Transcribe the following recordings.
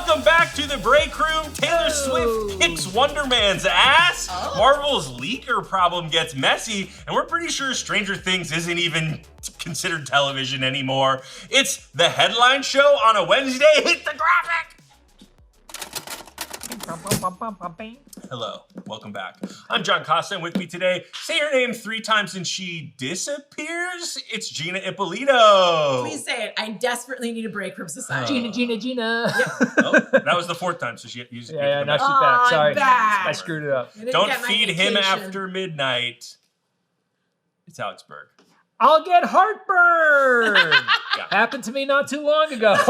Welcome back to the Breakroom. Taylor Swift kicks Wonder Man's ass. Marvel's leaker problem gets messy, and we're pretty sure Stranger Things isn't even considered television anymore. It's the headline show on a Wednesday. Hit the graphic. Hello, welcome back. I'm John Costa, and with me today, say her name 3 times and she disappears. It's Gina Ippolito. Please say it. I desperately need a break from society. Gina. Yep. Oh, that was the 4th time, so she used it. Yeah, now she's back. Sorry, back. I screwed it up. Don't feed him after midnight. It's Alex Berg. I'll get heartburn. Yeah. Happened to me not too long ago. You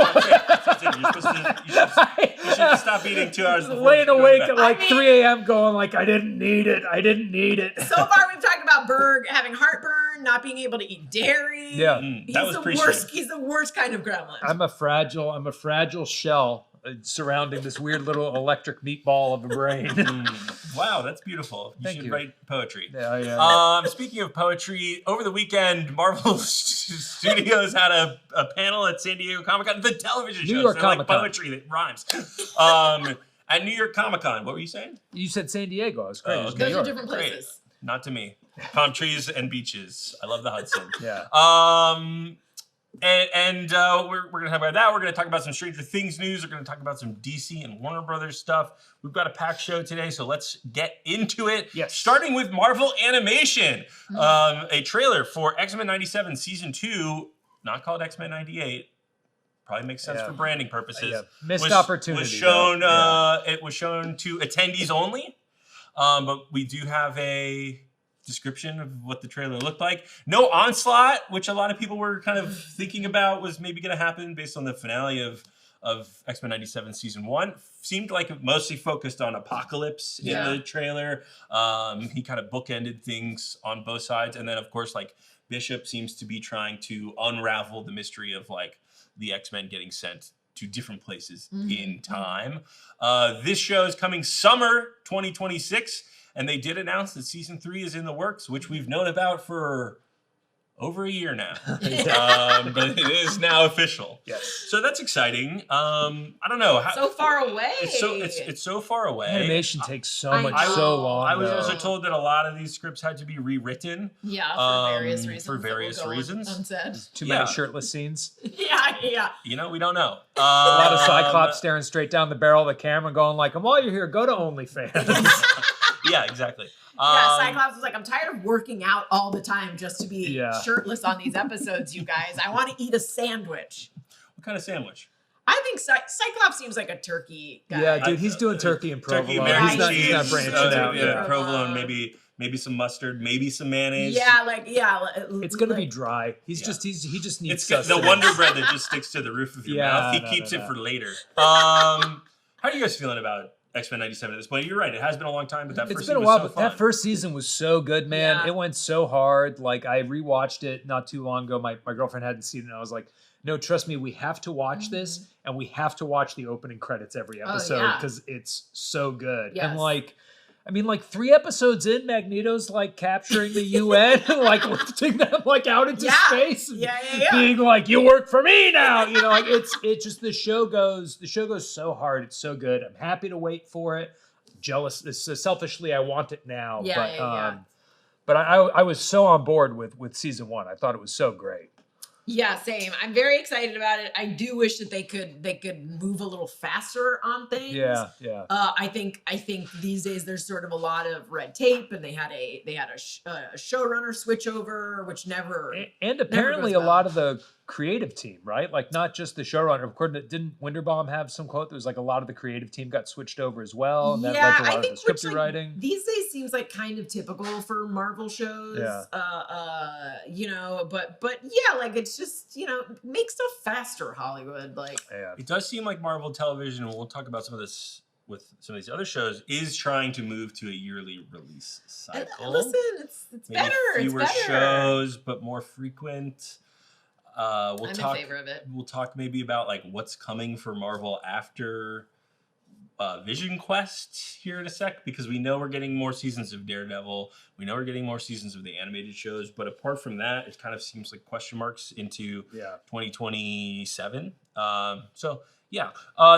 should stop eating 2 hours before. Laying awake at like 3 a.m. going like, I didn't need it. So far, we've talked about Berg having heartburn, not being able to eat dairy. Yeah. That was pretty strange. He's the worst kind of gremlin. I'm a fragile shell surrounding this weird little electric meatball of a brain. Wow, that's beautiful. You Thank should you. write poetry. Yeah. Speaking of poetry, over the weekend, Marvel Studios had a panel at San Diego Comic-Con, the television show. New York so like Comic-Con. poetry that rhymes. At New York Comic-Con, what were you saying? You said San Diego. I was great. Oh, It was okay. New Those are York. different Great. places. Not to me. Palm trees and beaches. I love the Hudson. Yeah. And we're going to talk about that. We're going to talk about some Stranger Things news. We're going to talk about some DC and Warner Brothers stuff. We've got a packed show today, so let's get into it. Yes. Starting with Marvel Animation. A trailer for X-Men 97 Season 2, not called X-Men 98. Probably makes sense for branding purposes. Yeah. Missed opportunity. Was shown. It was shown to attendees only. But we do have a description of what the trailer looked like. No onslaught, which a lot of people were kind of thinking about was maybe going to happen based on the finale of X-Men 97 Season 1. Seemed like it mostly focused on Apocalypse in the trailer. He kind of bookended things on both sides. And then, of course, like Bishop seems to be trying to unravel the mystery of like the X-Men getting sent to different places in time. This show is coming summer 2026. And they did announce that Season 3 is in the works, which we've known about for over a year now. But it is now official. Yes. So that's exciting. I don't know. So far away. It's so far away. Animation takes so I much, know. so long. I was though. also told that a lot of these scripts had to be rewritten. Yeah, for various reasons. For various reasons. Unsaid. Too many shirtless scenes. Yeah. You know, we don't know. A lot of Cyclops staring straight down the barrel of the camera going like, and while you're here, go to OnlyFans. Yeah, exactly. Cyclops was like, I'm tired of working out all the time just to be shirtless on these episodes, you guys. I want to eat a sandwich. What kind of sandwich? I think Cyclops seems like a turkey guy. Yeah, dude, he's doing turkey and provolone. Turkey, mac He's and cheese, not branching out. yeah, provolone, maybe some mustard, maybe some mayonnaise. It's gonna be dry. He just needs. It's the Wonder Bread that just sticks to the roof of your mouth. He keeps it for later. How are you guys feeling about X-Men 97 at this point? You're right. It has been a long time, but that first season was so fun. That first season was so good, man. Yeah. It went so hard. Like I rewatched it not too long ago. My girlfriend hadn't seen it, and I was like, no, trust me, we have to watch this, and we have to watch the opening credits every episode because it's so good. Yes. And like, I mean, like 3 episodes in, Magneto's like capturing the UN, like lifting them like out into space, and being like, "You work for me now." You know, like it's just the show goes so hard. It's so good. I'm happy to wait for it. Jealous, selfishly, I want it now. But I was so on board with season 1. I thought it was so great. Yeah, same. I'm very excited about it. I do wish that they could move a little faster on things. Yeah. I think these days there's sort of a lot of red tape, and they had a showrunner switch over, which never and apparently never goes a lot of the creative team, right? Like not just the showrunner. Of course, didn't Winterbaum have some quote? There was like a lot of the creative team got switched over as well, and that led to a lot of the script writing. These days seems like kind of typical for Marvel shows. Yeah. But yeah, like it's just, make stuff faster, Hollywood. Like it does seem like Marvel Television, and we'll talk about some of this with some of these other shows, is trying to move to a yearly release cycle. Listen, it's maybe better. Fewer shows, but more frequent. I'm in favor of it. We'll talk maybe about like what's coming for Marvel after Vision Quest here in a sec, because we know we're getting more seasons of Daredevil. We know we're getting more seasons of the animated shows. But apart from that, it kind of seems like question marks into 2027. So, yeah.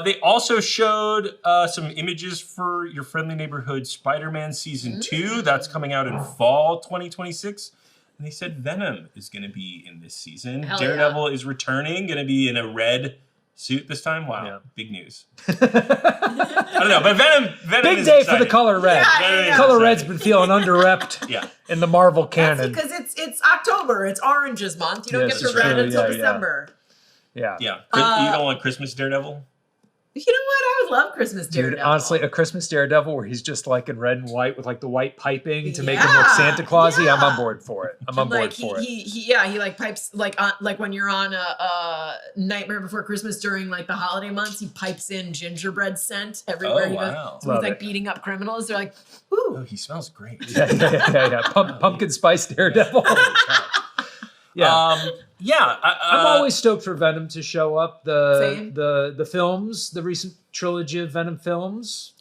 They also showed some images for Your Friendly Neighborhood Spider-Man Season 2. That's coming out in fall 2026. And they said Venom is going to be in this season. Hell Daredevil is returning, going to be in a red suit this time. Wow, big news. I don't know, but Venom big is day exciting. for the color red. Color red's been feeling underrepped in the Marvel canon. Because it's October. It's Oranges month. You don't get to red until December. Yeah. You don't want Christmas Daredevil? You know what? I would love Christmas Daredevil. Dude, honestly, a Christmas Daredevil where he's just like in red and white with like the white piping to make him look Santa Clausy. I'm on board for it. I'm on board for it. He like pipes like when you're on a Nightmare Before Christmas during like the holiday months, he pipes in gingerbread scent everywhere he goes. So he's like beating up criminals. They're like, ooh. Oh, he smells great. Yeah. Pumpkin spice Daredevil. I'm always stoked for Venom to show up. The films, the recent trilogy of Venom films,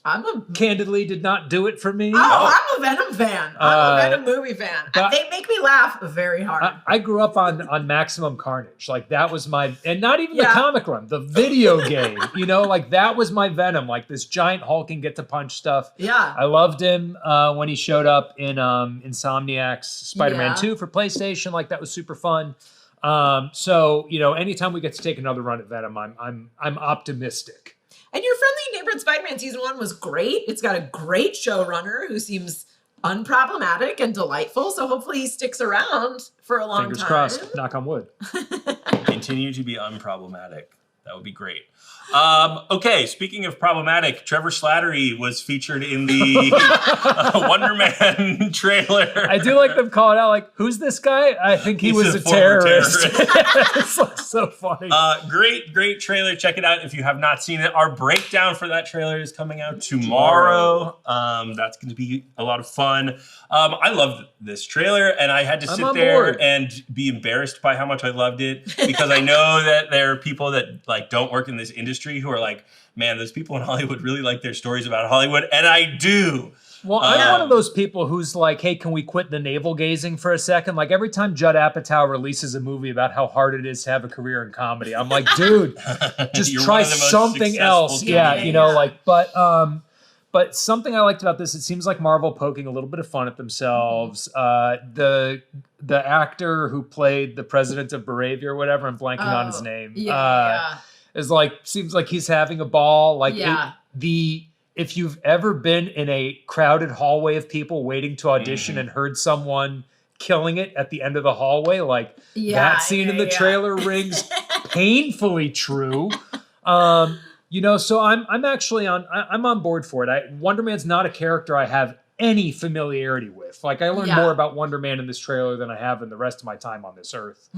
candidly did not do it for me. I'm a Venom fan. I'm a Venom movie fan. They make me laugh very hard. I grew up on Maximum Carnage. Like that was my, and not even the comic run, the video game. You know, like that was my Venom. Like this giant hulking get to punch stuff. Yeah, I loved him when he showed up in Insomniac's Spider-Man 2 for PlayStation. Like that was super fun. So you know, anytime we get to take another run at Venom, I'm optimistic. And Your Friendly Neighborhood Spider-Man Season 1 was great. It's got a great showrunner who seems unproblematic and delightful. So hopefully he sticks around for a long time. Fingers crossed. Knock on wood. Continue to be unproblematic. That would be great. Okay, speaking of problematic, Trevor Slattery was featured in the Wonder Man trailer. I do like them calling out, like, who's this guy? I think he was a terrorist. It's like so funny. Great trailer. Check it out if you have not seen it. Our breakdown for that trailer is coming out tomorrow. That's going to be a lot of fun. I loved this trailer, and I had to sit there and be embarrassed by how much I loved it, because I know that there are people that like don't work in this industry who are like, man, those people in Hollywood really like their stories about Hollywood, and I do. Well, I'm one of those people who's like, hey, can we quit the navel gazing for a second? Like every time Judd Apatow releases a movie about how hard it is to have a career in comedy, I'm like, dude, just try something else. But something I liked about this, it seems like Marvel poking a little bit of fun at themselves. The actor who played the president of Baravia or whatever, I'm blanking on his name. Is like, seems like he's having a ball. Like if you've ever been in a crowded hallway of people waiting to audition and heard someone killing it at the end of the hallway, like that scene in the trailer rings painfully true. You know, so I'm actually on board for it. Wonder Man's not a character I have any familiarity with. Like I learned more about Wonder Man in this trailer than I have in the rest of my time on this earth.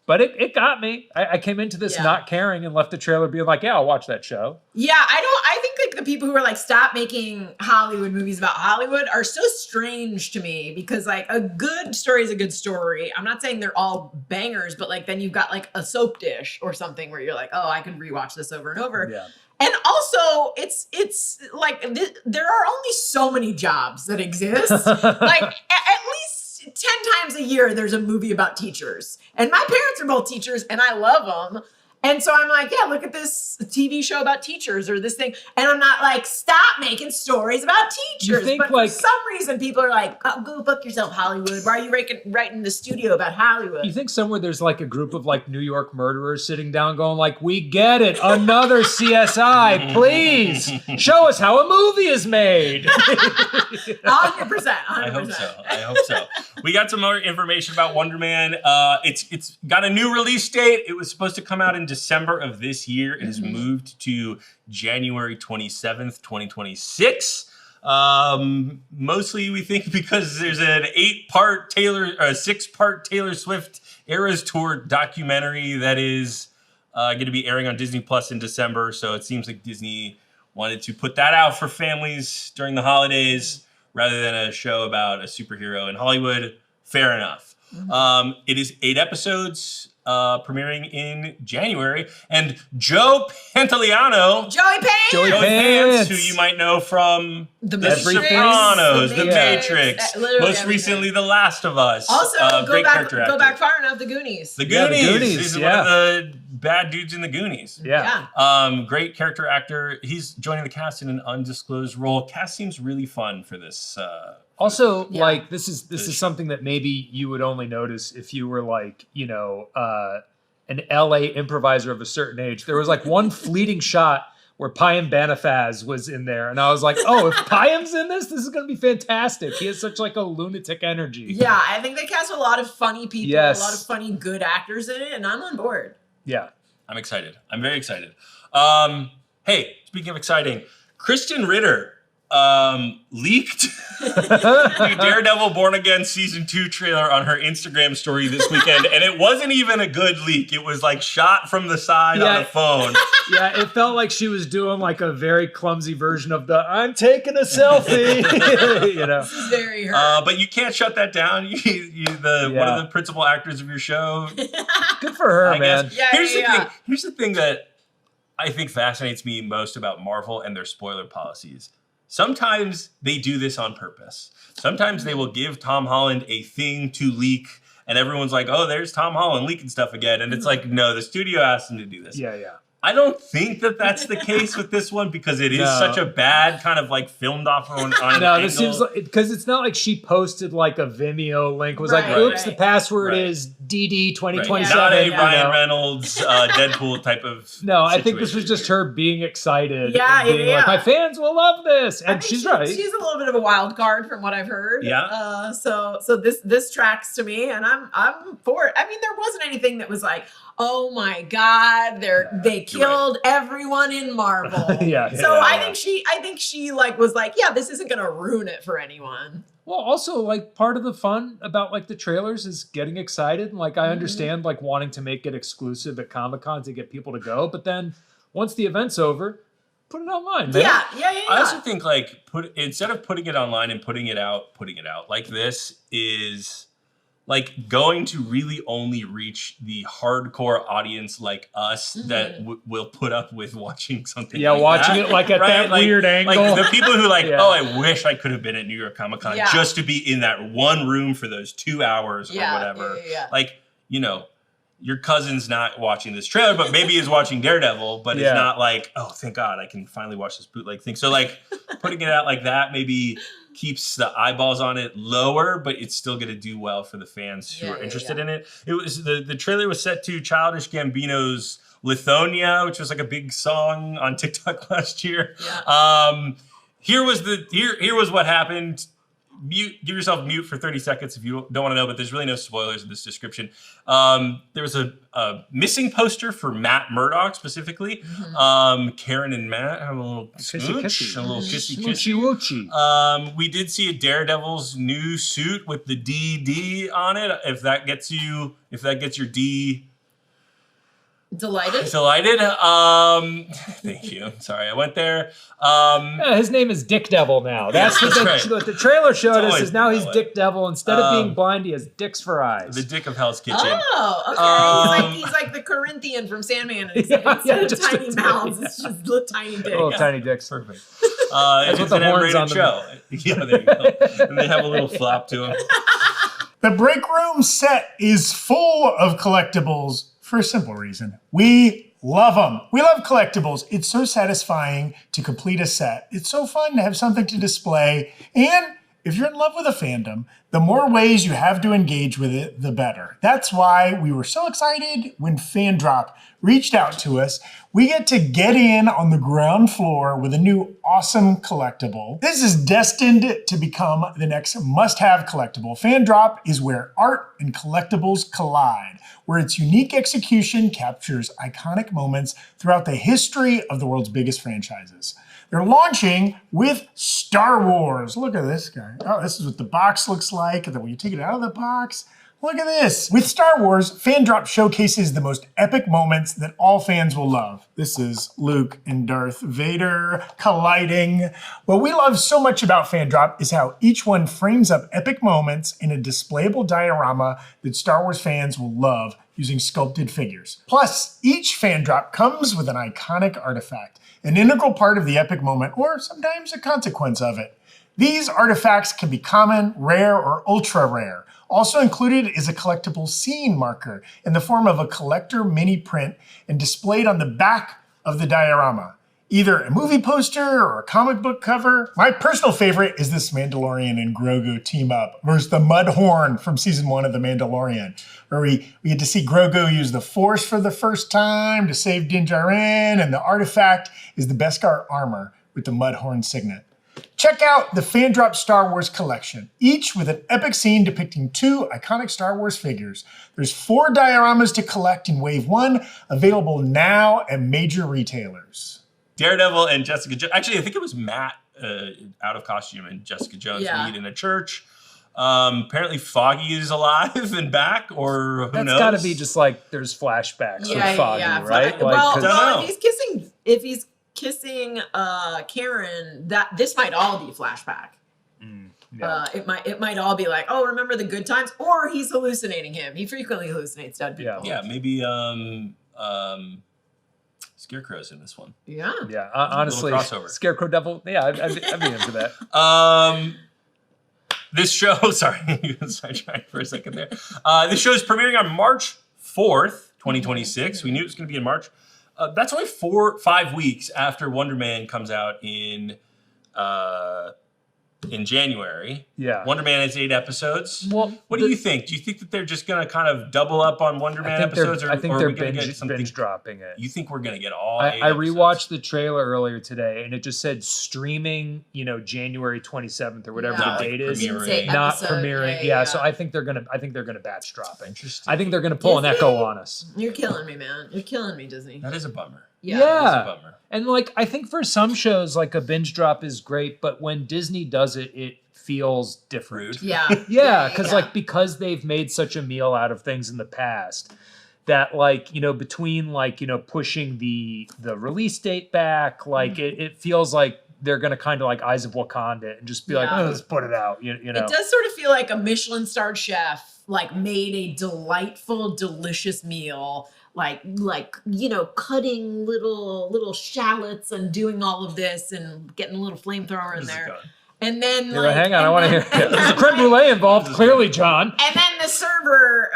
But it got me. I came into this not caring and left the trailer being like, yeah, I'll watch that show. Yeah, I think like the people who are like, stop making Hollywood movies about Hollywood are so strange to me, because like a good story is a good story. I'm not saying they're all bangers, but like then you've got like a soap dish or something where you're like, oh, I can rewatch this over and over. Yeah. And also, it's like there are only so many jobs that exist. Like at least 10 times a year, there's a movie about teachers. And my parents are both teachers, and I love them. And so I'm like, yeah, look at this TV show about teachers or this thing. And I'm not like, stop making stories about teachers. But like, for some reason, people are like, oh, go book yourself, Hollywood. Why are you writing the studio about Hollywood? You think somewhere there's like a group of like New York murderers sitting down going like, we get it. Another CSI, please. Show us how a movie is made. 100%. I hope so. We got some more information about Wonder Man. It's got a new release date. It was supposed to come out in December of this year. It has moved to January 27th, 2026. Mostly we think because there's an 6-part Taylor Swift Eras Tour documentary that is going to be airing on Disney Plus in December. So it seems like Disney wanted to put that out for families during the holidays rather than a show about a superhero in Hollywood. Fair enough. It is 8 episodes. premiering in January. And Joe Pantoliano, Joey Pants, who you might know from The Sopranos, The Matrix, Matrix, literally most everything. recently The Last of Us. Also, great character actor. go back far enough, The Goonies. The Goonies. The Goonies, He's one of the bad dudes in The Goonies. Yeah. Great character actor. He's joining the cast in an undisclosed role. Cast seems really fun for this. Also, like this is something that maybe you would only notice if you were like, an LA improviser of a certain age. There was like one fleeting shot where Payam Banafaz was in there, and I was like, oh, if Payam's in this is going to be fantastic. He has such like a lunatic energy. Yeah, I think they cast a lot of funny people, Yes. a lot of funny, good actors in it, and I'm on board. Yeah. I'm excited. I'm very excited. Hey, speaking of exciting, Kristen Ritter leaked the Daredevil Born Again Season 2 trailer on her Instagram story this weekend, and it wasn't even a good leak. It was like shot from the side on a phone. Yeah, it felt like she was doing like a very clumsy version of the I'm taking a selfie, Very her. But you can't shut that down. One of the principal actors of your show. Good for her, man. Guess. Here's the thing that I think fascinates me most about Marvel and their spoiler policies. Sometimes they do this on purpose. Sometimes they will give Tom Holland a thing to leak, and everyone's like, oh, there's Tom Holland leaking stuff again. And it's like, no, the studio asked him to do this. Yeah. I don't think that that's the case with this one because it is such a bad kind of like filmed off on an angle. This seems like, because it's not like she posted like a Vimeo link. It was like, oops, the password is DD 2027. Not a Ryan Reynolds Deadpool type of No, I situation. think this was just her being excited. Yeah, and being like, my fans will love this. And she's right. She's a little bit of a wild card from what I've heard. Yeah. So this tracks to me, and I'm for it. I mean, there wasn't anything that was like, oh my God, they killed everyone in Marvel. I think she like was like, yeah, this isn't gonna ruin it for anyone. Well, also like part of the fun about like the trailers is getting excited. Like I understand like wanting to make it exclusive at Comic-Con to get people to go, but then once the event's over, put it online, man. Yeah. I also think like instead of putting it online and putting it out like this is like going to really only reach the hardcore audience like us that will put up with watching something. Yeah, like watching that, it like at that weird angle. Like the people who like, oh, I wish I could have been at New York Comic Con just to be in that one room for those 2 hours or whatever. Like, your cousin's not watching this trailer, but maybe is watching Daredevil, but it's not like, oh, thank God, I can finally watch this bootleg thing. So like putting it out like that maybe keeps the eyeballs on it lower, but it's still going to do well for the fans who are interested in it. It was the trailer was set to Childish Gambino's Lithonia, which was like a big song on TikTok last year. Here was what happened. Give yourself mute for 30 seconds if you don't want to know, but there's really no spoilers in this description. There was a missing poster for Matt Murdock specifically. Karen and Matt have a little smooch, a little kissy. We did see a Daredevil's new suit with the DD on it. If that gets your D. Delighted. Thank you. Sorry, I went there. His name is Dick Devil now. That's what the trailer showed us. Is now he's Dick Devil. Instead of being blind, he has dicks for eyes. The Dick of Hell's Kitchen. Oh, okay. He's like the Corinthian from Sandman. Instead of tiny mouths, it's just little tiny dicks. Little tiny dicks. Perfect. That's what the horns on show. Yeah, there you go. And they have a little flop to them. The Breakroom set is full of collectibles. For a simple reason. We love them. We love collectibles. It's so satisfying to complete a set. It's so fun to have something to display. And if you're in love with a fandom, the more ways you have to engage with it, the better. That's why we were so excited when Fandrop reached out to us. We get to get in on the ground floor with a new awesome collectible. This is destined to become the next must-have collectible. Fandrop is where art and collectibles collide, where its unique execution captures iconic moments throughout the history of the world's biggest franchises. They're launching with Star Wars. Look at this guy. Oh, this is what the box looks like. And then when you take it out of the box, Look at this. With Star Wars, Fandrop showcases the most epic moments that all fans will love. This is Luke and Darth Vader colliding. What we love so much about Fandrop is how each one frames up epic moments in a displayable diorama that Star Wars fans will love using sculpted figures. Plus, each Fandrop comes with an iconic artifact, an integral part of the epic moment, or sometimes a consequence of it. These artifacts can be common, rare, or ultra rare. Also included is a collectible scene marker in the form of a collector mini print and displayed on the back of the diorama. Either a movie poster or a comic book cover. My personal favorite is this Mandalorian and Grogu team up versus the Mudhorn from season 1 of The Mandalorian, where we get to see Grogu use the Force for the first time to save Din Djarin, and the artifact is the Beskar armor with the Mudhorn signet. Check out the Fandrop Star Wars collection, each with an epic scene depicting 2 iconic Star Wars figures. There's 4 dioramas to collect in Wave 1, available now at major retailers. Daredevil and Jessica Jones. Actually, I think it was Matt out of costume and Jessica Jones meet in a church. Apparently Foggy is alive and back, or who knows? That's got to be just like there's flashbacks with Foggy, right? Well, if he's kissing Karen, that this might all be flashback. It might all be like, oh, remember the good times, or he's hallucinating him. He frequently hallucinates dead people. Yeah, maybe Scarecrow's in this one. Yeah. Honestly, Scarecrow Devil. Yeah, I'd be into that. This show, sorry, sidetracked for a second there. This show is premiering on March 4th, 2026. We knew it was going to be in March. That's only 5 weeks after Wonder Man comes out in January. Yeah. Wonder Man has 8 episodes. Well, what do you think? Do you think that they're just going to kind of double up on Wonder Man episodes? I think they're binge dropping it. You think we're going to get all 8 I rewatched the trailer earlier today, and it just said streaming, January 27th or whatever the date is. Not premiering. Yeah, so I think they're gonna batch drop it. Interesting. I think they're gonna pull an Echo on us. You're killing me, man. You're killing me, Disney. That is a bummer. Yeah. That is a bummer. And I think for some shows, like a binge drop is great, but when Disney does it, it feels different. Yeah. Because they've made such a meal out of things in the past that between pushing the release date back, it feels like they're going to kind of like Eyes of Wakanda and just be like, oh, let's put it out. You know, it does sort of feel like a Michelin-starred chef made a delightful, delicious meal. Cutting little shallots and doing all of this and getting a little flamethrower in there. And then hang on, I want to hear it. There's a creme brulee involved, clearly, John. And then the server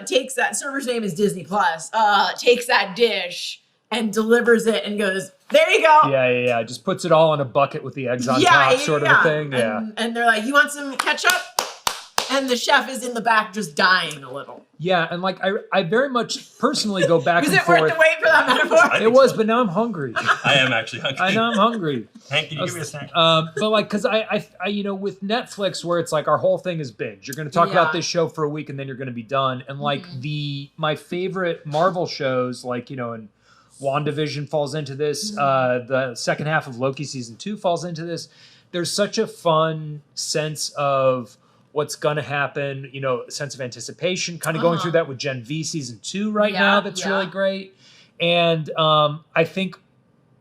takes that server's name is Disney Plus, takes that dish and delivers it and goes, there you go. Yeah. Just puts it all in a bucket with the eggs on top, sort of a thing. Yeah. And they're like, you want some ketchup? And the chef is in the back just dying a little. Yeah, and I very much personally go back and forth. Was it worth the wait for that metaphor? It was, but now I'm hungry. I am actually hungry. I know I'm hungry. Hank, can you give me a snack? Because I with Netflix, where it's our whole thing is binge. You're going to talk about this show for a week and then you're going to be done. And my favorite Marvel shows, and WandaVision falls into this. The second half of Loki season 2 falls into this. There's such a fun sense of what's going to happen, sense of anticipation, kind of going through that with Gen V season 2 right now. That's really great. And I think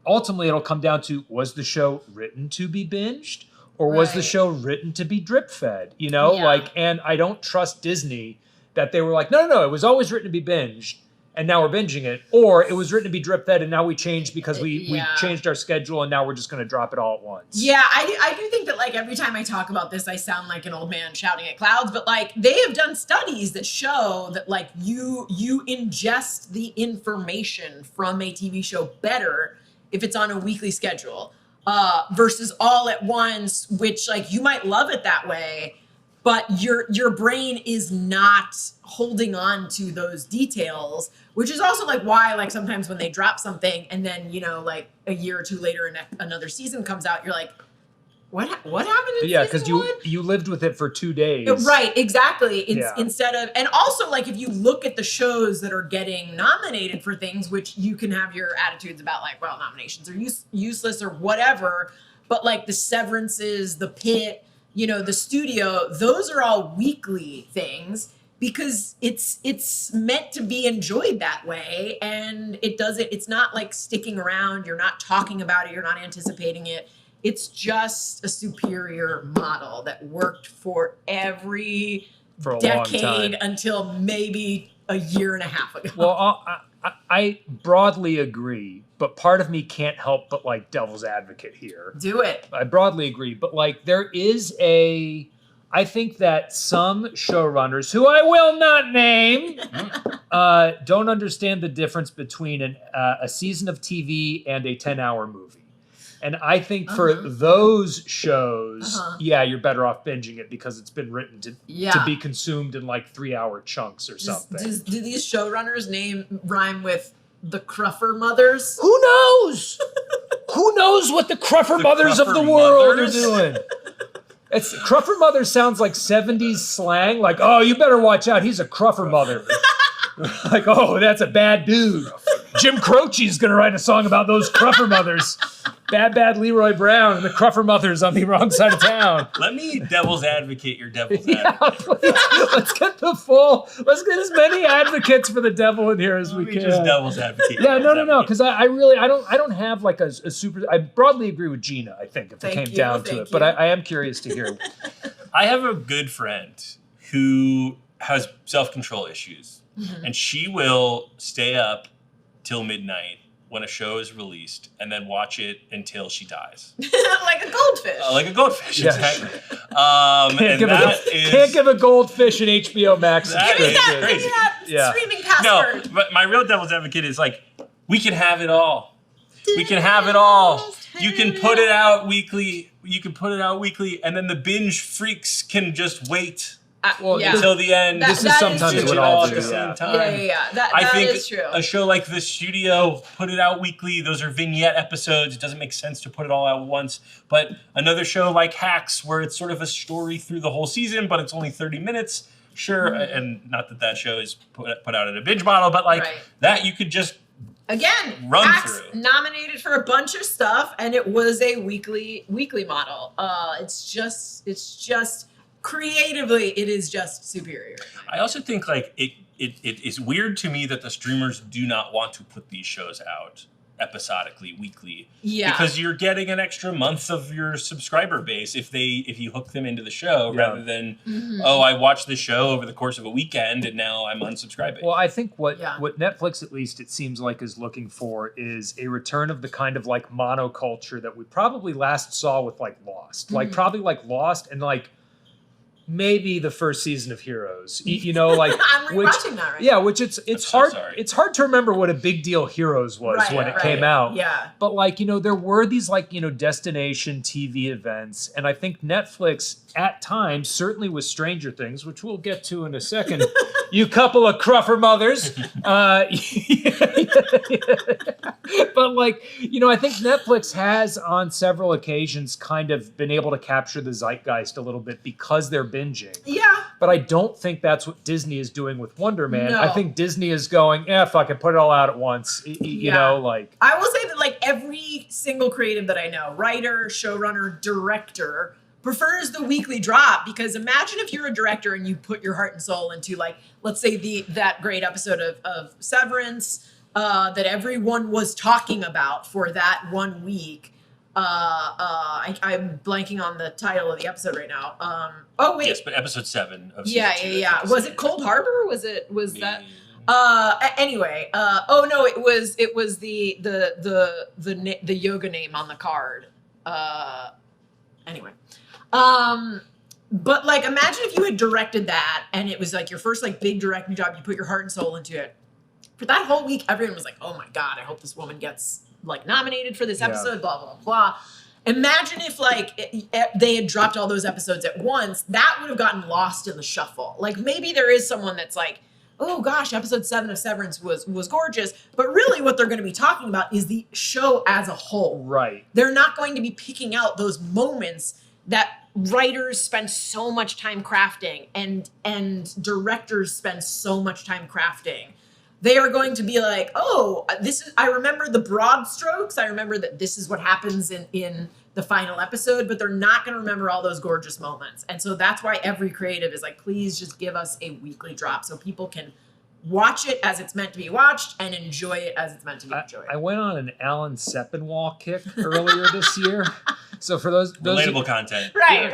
ultimately it'll come down to, was the show written to be binged or was the show written to be drip fed, and I don't trust Disney that they were like, no, it was always written to be binged and now we're binging it, or it was written to be drip fed and now we changed because we changed our schedule and now we're just going to drop it all at once. Yeah, I do think that every time I talk about this, I sound like an old man shouting at clouds, but they have done studies that show that you ingest the information from a TV show better if it's on a weekly schedule versus all at once, which you might love it that way, but your brain is not holding on to those details, which is also why sometimes when they drop something and then a year or two later another season comes out, you're like, what happened in because you lived with it for 2 days, right? Exactly. Instead of, and also if you look at the shows that are getting nominated for things, which you can have your attitudes about nominations are useless or whatever, but the Severances, the Pit, the Studio, those are all weekly things. because it's meant to be enjoyed that way, and it's not like sticking around, you're not talking about it, you're not anticipating it. It's just a superior model that worked for every For a long decade time. until maybe a year and a half ago. Well, I broadly agree, but part of me can't help but like devil's advocate here. Do it. I broadly agree, but like there is I think that some showrunners, who I will not name, don't understand the difference between a season of TV and a 10-hour movie. And I think for those shows, you're better off binging it because it's been written to be consumed in like 3-hour chunks or something. Do these showrunners rhyme with the Cruffer Mothers? Who knows? Who knows what the Cruffer Mothers of the world are doing? Cruffer Mother sounds like 70s slang. Like, oh, you better watch out. He's a Cruffer Mother. Like, oh, that's a bad dude. Jim Croce's going to write a song about those Cruffer Mothers. Bad Leroy Brown and the Cruffer Mothers on the wrong side of town. Let me devil's advocate your devil's advocate. Let's get let's get as many advocates for the devil in here as we can. Just devil's advocate. Yeah, no, because I really don't have like a super. I broadly agree with Gina. I think if it came down to it, but I am curious to hear. I have a good friend who has self-control issues, and she will stay up till midnight when a show is released and then watch it until she dies. Like a goldfish. Like a goldfish, Yes. exactly. Can't give a goldfish an HBO Max subscription. Give me that streaming password. No, but my real devil's advocate is like, we can have it all. We can have it all. You can put it out weekly. And then the binge freaks can just wait until the end. This is sometimes what I'll do. At the same time. I think is true. A show like The Studio, put it out weekly. Those are vignette episodes. It doesn't make sense to put it all out at once. But another show like Hacks, where it's sort of a story through the whole season, but it's only 30 minutes. Sure, and not that show is put out in a binge model, but like that you could just run Hacks through. Nominated for a bunch of stuff, and it was a weekly model. It's just creatively, it is just superior. I also think like it is weird to me that the streamers do not want to put these shows out episodically, weekly. Yeah. Because you're getting an extra month of your subscriber base if you hook them into the show rather than I watched the show over the course of a weekend and now I'm unsubscribing. Well, I think what Netflix, at least it seems like, is looking for is a return of the kind of like monoculture that we probably last saw with like Lost. Like probably like Lost and like maybe the first season of Heroes, like I'm rewatching that right now. Which it's hard. It's hard to remember what a big deal Heroes was when it came out. Yeah. But like there were these like destination TV events, and I think Netflix at times, certainly with Stranger Things, which we'll get to in a second, you couple of Cruffer Mothers. But like I think Netflix has on several occasions kind of been able to capture the zeitgeist a little bit because they're binging. Yeah. But I don't think that's what Disney is doing with Wonder Man. No. I think Disney is going, fuck it, put it all out at once. You know, like. I will say that like every single creative that I know, writer, showrunner, director, prefers the weekly drop, because imagine if you're a director and you put your heart and soul into like, let's say that great episode of Severance that everyone was talking about for that 1 week. I'm blanking on the title of the episode right now. Oh wait. Yes, but episode 7 of season 2. Was it Cold Harbor? Was that? Anyway. Oh no, it was the yoga name on the card. Anyway. But like, imagine if you had directed that and it was like your first like big directing job. You put your heart and soul into it. For that whole week, everyone was like, "Oh my God, I hope this woman gets like nominated for this episode." Blah blah blah. Imagine if like they had dropped all those episodes at once. That would have gotten lost in the shuffle. Like maybe there is someone that's like, "Oh gosh, episode 7 of Severance was gorgeous," but really what they're going to be talking about is the show as a whole. Right. They're not going to be picking out those moments that writers spend so much time crafting and directors spend so much time crafting. They are going to be like, I remember the broad strokes. I remember that this is what happens in the final episode, but they're not going to remember all those gorgeous moments. And so that's why every creative is like, please just give us a weekly drop so people can watch it as it's meant to be watched and enjoy it as it's meant to be enjoyed. I went on an Alan Sepinwall kick earlier this year. So for those relatable content. Right.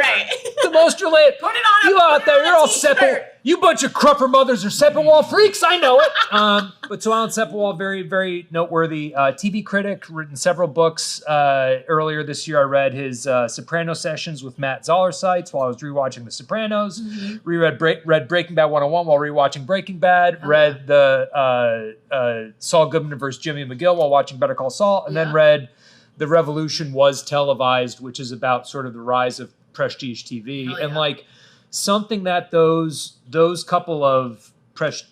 The most related. Put it on. You out there, you're all Sepinwall. You bunch of crupper mothers are Sepinwall freaks. I know it. But so Alan Sepinwall, very, very noteworthy TV critic, written several books. Earlier this year, I read his Soprano sessions with Matt Zollersites while I was rewatching The Sopranos. Read Breaking Bad 101 while rewatching Breaking Bad. Read the Saul Goodman versus Jimmy McGill while watching Better Call Saul, and then read The Revolution Was Televised, which is about sort of the rise of prestige TV. And like something that those couple of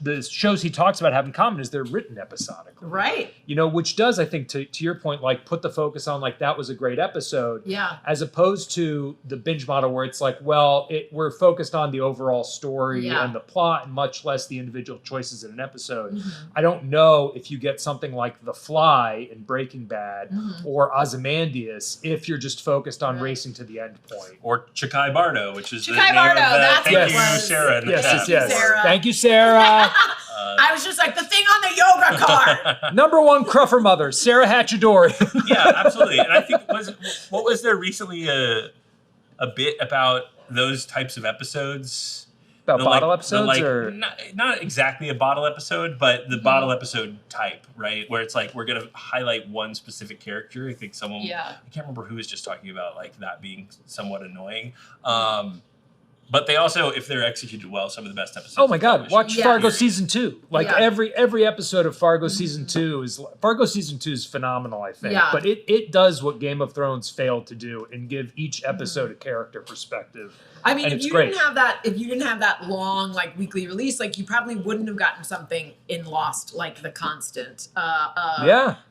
the shows he talks about have in common is they're written episodically. Right. You know, which does, I think, to your point, like put the focus on like that was a great episode. Yeah. As opposed to the binge model where it's like, well, we're focused on the overall story and the plot and much less the individual choices in an episode. I don't know if you get something like The Fly in Breaking Bad or Ozymandias if you're just focused on racing to the end point. Or Chikai Bardo, which is Chikai the name Bardo, of that's thank what you, it was. Sarah. in the Yes. chat. Sarah. Thank you, Sarah. I was just like, the thing on the yoga card. Number one cruffer mother, Sarah Hatchadori. Yeah, absolutely. And I think what was there recently a bit about those types of episodes? About The, bottle the, episodes or not exactly a bottle episode, but the bottle episode type, right? Where it's like we're gonna highlight one specific character. I think someone I can't remember who was just talking about like that being somewhat annoying. But they also, if they're executed well, some of the best episodes. oh my God, watch Fargo season 2. Like Yeah. every episode of Fargo season 2 is phenomenal, I think. Yeah. But it does what Game of Thrones failed to do and give each episode a character perspective. I mean, And if it's you great. didn't have that long like weekly release, like you probably wouldn't have gotten something in Lost like The Constant.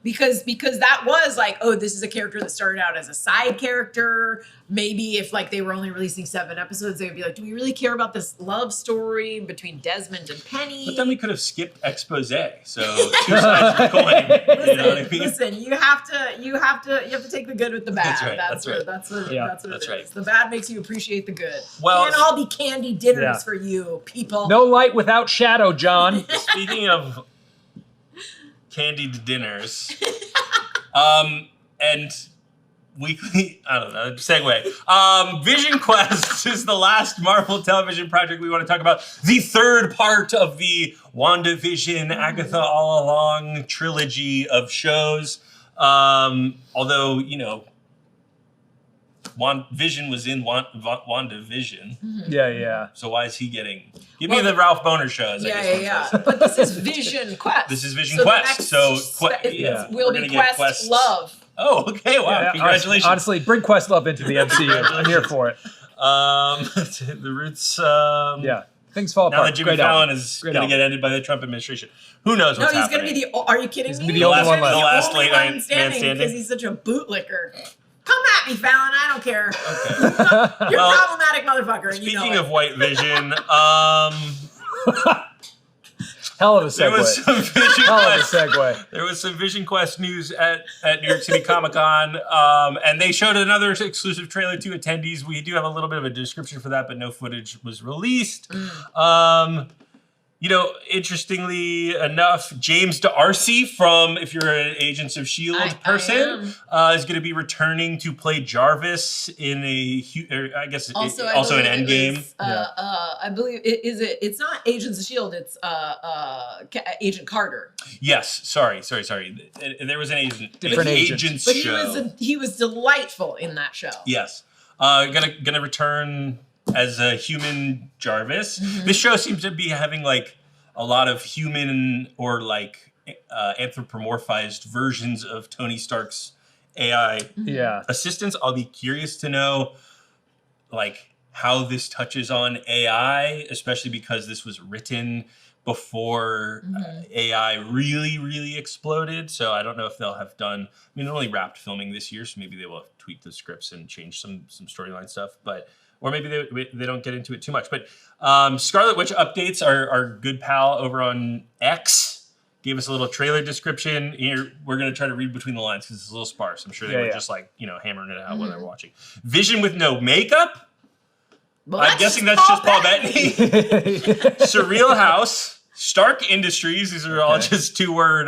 Because that was like, oh, this is a character that started out as a side character. Maybe if like they were only releasing 7 episodes, they would be like, do we really care about this love story between Desmond and Penny? But then we could have skipped expose. So 2 sides of the coin. You know what I mean? Listen, you have to take the good with the bad. That's right, that's right. That's what Yeah, it is. right. The bad makes you appreciate the good. Well, Can't all be candy dinners Yeah. for you, people. No light without shadow, John. Speaking of candied dinners, and weekly, I don't know, segue. Vision Quest is the last Marvel television project we want to talk about. The third part of the WandaVision, Agatha All Along trilogy of shows. Although, you know, Vision was in WandaVision. Yeah. So why is he getting... Give me the Ralph Boner shows. Yeah. But this is Vision Quest. This is Vision So the Quest. next So will we're be gonna get Quest Love. Oh, okay. Wow. Yeah, Congratulations. Honestly, bring Questlove into the MCU. I'm here for it. The Roots. Yeah. Things fall Now apart. that Jimmy Great Fallon album. is Great going to album. get ended by the Trump administration. Who knows No, what's he's happening? going to be are you kidding me? gonna be the only one left. The last only late one man standing because he's such a bootlicker. Come at me, Fallon. I don't care. Okay. You're Well, problematic motherfucker. And you know Speaking it. of White Vision, Hell of a there was segue. some Vision Hell of a Quest. segue. There was some Vision Quest news at New York City Comic Con, and they showed another exclusive trailer to attendees. We do have a little bit of a description for that, but no footage was released. You know, interestingly enough, James D'Arcy from, if you're an Agents of S.H.I.E.L.D. person, is going to be returning to play Jarvis in I guess also in Endgame. I believe it's not Agents of S.H.I.E.L.D., it's Agent Carter. Yes, sorry. There was an agent, Different agent. Agents But show. he was delightful in that show. Yes. Gonna return as a human Jarvis. This show seems to be having like a lot of human or like anthropomorphized versions of Tony Stark's AI assistants. I'll be curious to know like how this touches on AI, especially because this was written before AI really exploded. So I don't know if they'll have done, I mean, it only wrapped filming this year, so maybe they will have tweaked the scripts and changed some storyline stuff, or maybe they don't get into it too much. But Scarlet Witch updates, our good pal over on X, gave us a little trailer description. Here, we're going to try to read between the lines because it's a little sparse. I'm sure they were just like, hammering it out while they were watching. Vision with no makeup. Well, I'm guessing that's just Paul Bettany. Surreal House. Stark Industries. These are all just 2-word.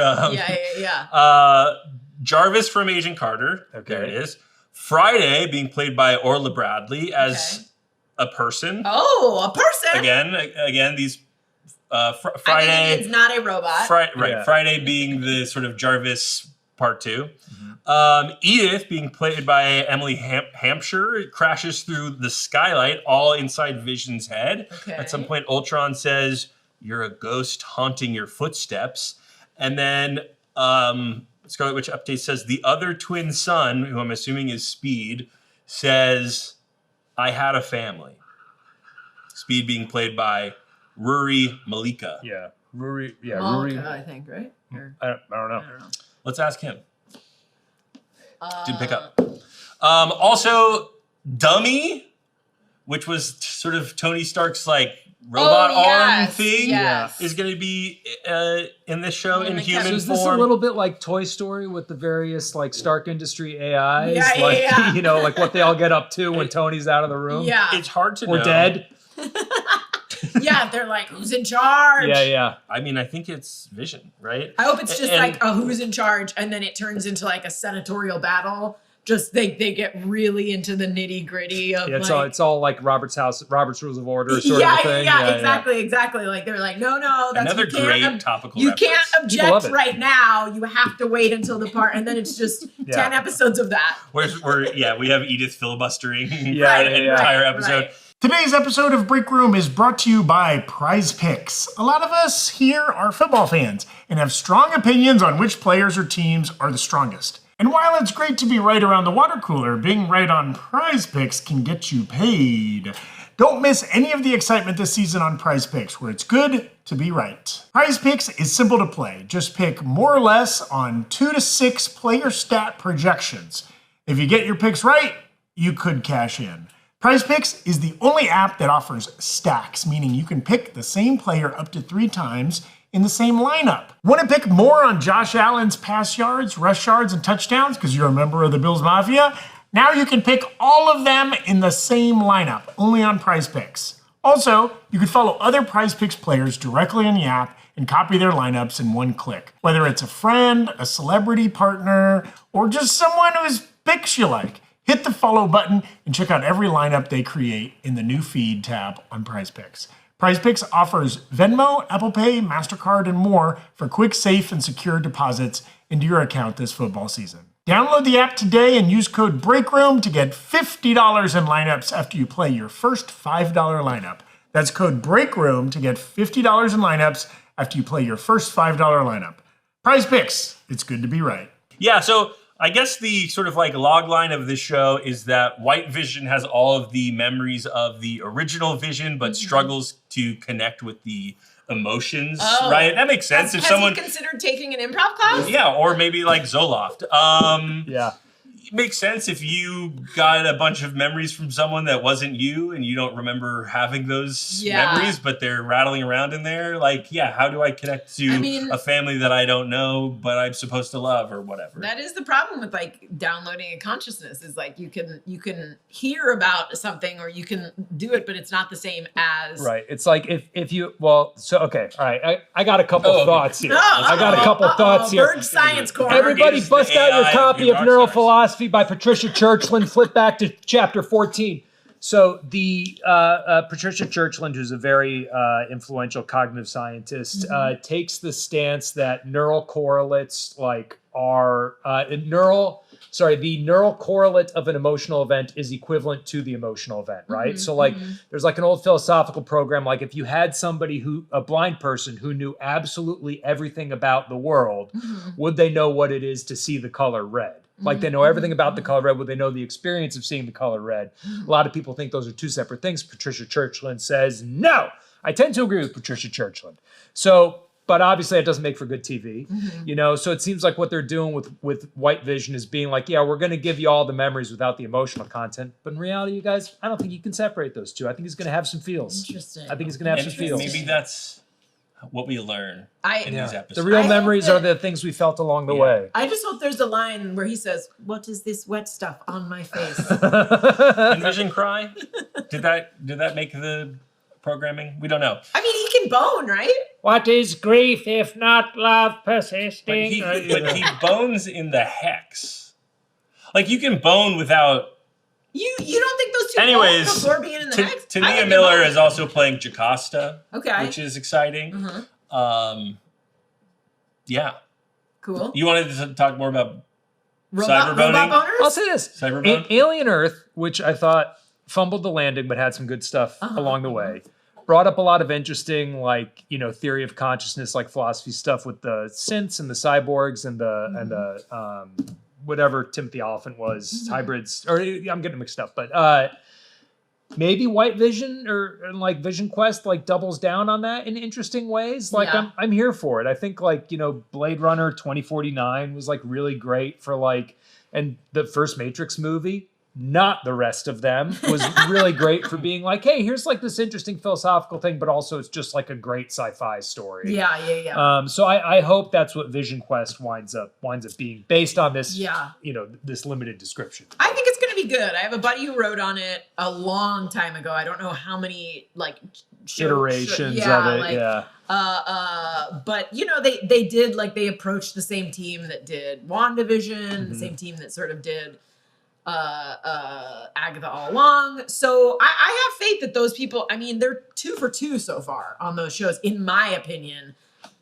Jarvis from Agent Carter. There it is. Friday being played by Orla Bradley as a person. Oh, a person. Again, these Friday. It's not a robot. Friday being the sort of Jarvis part 2. Edith being played by Emily Hampshire crashes through the skylight all inside Vision's head. At some point, Ultron says, "You're a ghost haunting your footsteps." And then Scarlet Witch Update says the other twin son, who I'm assuming is Speed, says, "I had a family." Speed being played by Rory Malika. Rory. Malika, I think, right? I don't know. Let's ask him. Didn't pick up. Also, Dummy, which was sort of Tony Stark's like robot arm thing, is going to be in this show in human form. Is this a little bit like Toy Story with the various like Stark Industry AIs? Like what they all get up to when Tony's out of the room? Yeah. It's hard to know. Or dead. They're like, who's in charge? I mean, I think it's Vision, right? I hope it's just like a who's in charge, and then it turns into like a senatorial battle. Just they get really into the nitty gritty of it's all like Robert's Rules of Order sort of thing. Exactly. Like they're like, no, that's another great topical. You can't object right now. You have to wait until the part, and then it's just 10 episodes of that. We have Edith filibustering an entire episode. Right. Today's episode of Breakroom is brought to you by Prize Picks. A lot of us here are football fans and have strong opinions on which players or teams are the strongest. And while it's great to be right around the water cooler, being right on Prize Picks can get you paid. Don't miss any of the excitement this season on Prize Picks, where it's good to be right. Prize Picks is simple to play. Just pick more or less on 2 to 6 player stat projections. If you get your picks right, you could cash in. Prize Picks is the only app that offers stacks, meaning you can pick the same player up to 3 times in the same lineup. Want to pick more on Josh Allen's pass yards, rush yards, and touchdowns because you're a member of the Bills Mafia? Now you can pick all of them in the same lineup, only on Prize Picks. Also, you can follow other Prize Picks players directly in the app and copy their lineups in one click. Whether it's a friend, a celebrity partner, or just someone whose picks you like. Hit the follow button and check out every lineup they create in the new feed tab on Prize Picks. Prize Picks offers Venmo, Apple Pay, MasterCard, and more for quick, safe, and secure deposits into your account this football season. Download the app today and use code BREAKROOM to get $50 in lineups after you play your first $5 lineup. That's code BREAKROOM to get $50 in lineups after you play your first $5 lineup. Prize Picks, it's good to be right. Yeah, so I guess the sort of like log line of this show is that White Vision has all of the memories of the original Vision, but struggles to connect with the emotions, right? That makes sense. Has he considered taking an improv class? Yeah, or maybe like Zoloft. It makes sense if you got a bunch of memories from someone that wasn't you and you don't remember having those memories, but they're rattling around in there. Like, how do I connect to a family that I don't know, but I'm supposed to love or whatever? That is the problem with like downloading a consciousness is like you can hear about something or you can do it, but it's not the same as. Right. It's like if you, all right. I got a couple thoughts here. I got a couple thoughts here. Berg Science Corner. Everybody bust out your copy of Neurophilosophy by Patricia Churchland. Flip back to chapter 14. So the Patricia Churchland, who's a very influential cognitive scientist, takes the stance that neural correlates are the neural correlate of an emotional event is equivalent to the emotional event, right? So there's like an old philosophical program, like if you had somebody a blind person who knew absolutely everything about the world, would they know what it is to see the color red? Like they know everything about the color red, would they know the experience of seeing the color red? A lot of people think those are two separate things. Patricia Churchland says, no, I tend to agree with Patricia Churchland. So, but obviously it doesn't make for good TV, so it seems like what they're doing with White Vision is being like, we're going to give you all the memories without the emotional content. But in reality, you guys, I don't think you can separate those two. I think he's going to have some feels. Interesting. I think he's going to have some feels. Maybe that's what we learn in these episodes. The real memories are the things we felt along the way. I just hope there's a line where he says, "What is this wet stuff on my face?" Envision cry? Did that make the programming? We don't know. I mean, he can bone, right? What is grief if not love persisting? But he bones in the hex. Like, you can bone without... You don't think those two Anyways, bone before being in the hex? Tania Miller is also playing Costa, which is exciting. Yeah. Cool. You wanted to talk more about robot cyberboning? boners? I'll say this. Cyberbone? Alien Earth, which I thought fumbled the landing but had some good stuff along the way, brought up a lot of interesting, like, theory of consciousness, like philosophy stuff with the synths and the cyborgs and the whatever Timothy Oliphant was, hybrids, or I'm getting mixed up, but maybe White Vision or like Vision Quest like doubles down on that in interesting ways. Like I'm here for it. I think like, Blade Runner 2049 was like really great for like, and the first Matrix movie, not the rest of them, was really great for being like, hey, here's like this interesting philosophical thing, but also it's just like a great sci-fi story. Yeah. So I hope that's what Vision Quest winds up being based on this, this limited description. I think it's going to be good. I have a buddy who wrote on it a long time ago. I don't know how many like iterations of it. But they did like, they approached the same team that did WandaVision, the same team that sort of did Agatha all along. So I have faith that those people, I mean, they're 2 for 2 so far on those shows, in my opinion.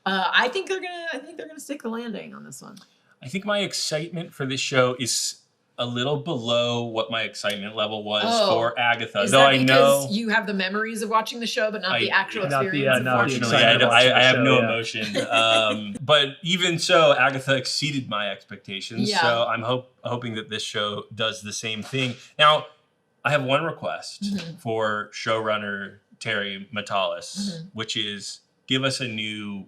I think they're gonna stick the landing on this one. I think my excitement for this show is a little below what my excitement level was for Agatha. Is though that I because know you have the memories of watching the show, but not the actual experience. Unfortunately, I have no emotion. But even so, Agatha exceeded my expectations. Yeah. So I'm hoping that this show does the same thing. Now, I have one request for showrunner Terry Matalas, which is give us a new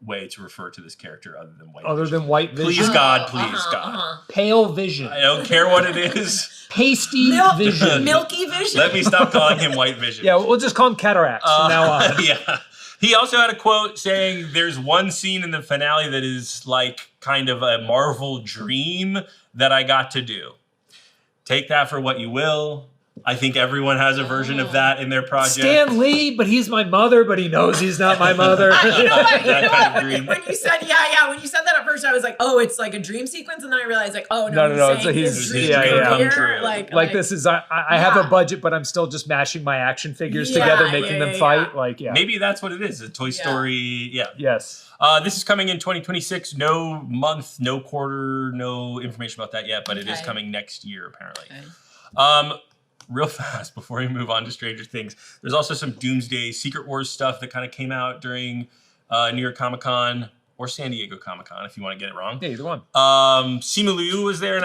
way to refer to this character other than White Vision. White Vision. Please, God, please, God. Pale Vision. I don't care what it is. Pasty Vision. Milky Vision. Let me stop calling him White Vision. Yeah, we'll just call him Cataracts from now on. Yeah. He also had a quote saying there's one scene in the finale that is like kind of a Marvel dream that I got to do. Take that for what you will. I think everyone has a version of that in their project. Stan Lee, but he's my mother, but he knows he's not my mother. You know what? When you said, when you said that at first, I was like, oh, it's like a dream sequence. And then I realized like, oh, no, it's his dream come true. Like this is, I have a budget, but I'm still just mashing my action figures together, making them fight. Like, maybe that's what it is. A Toy Story. Yeah. Yes. This is coming in 2026. No month, no quarter, no information about that yet, but it is coming next year, apparently. Real fast before we move on to Stranger Things, there's also some Doomsday Secret Wars stuff that kind of came out during New York Comic Con or San Diego Comic Con, if you want to get it wrong. Yeah, either one. Simu Liu was there and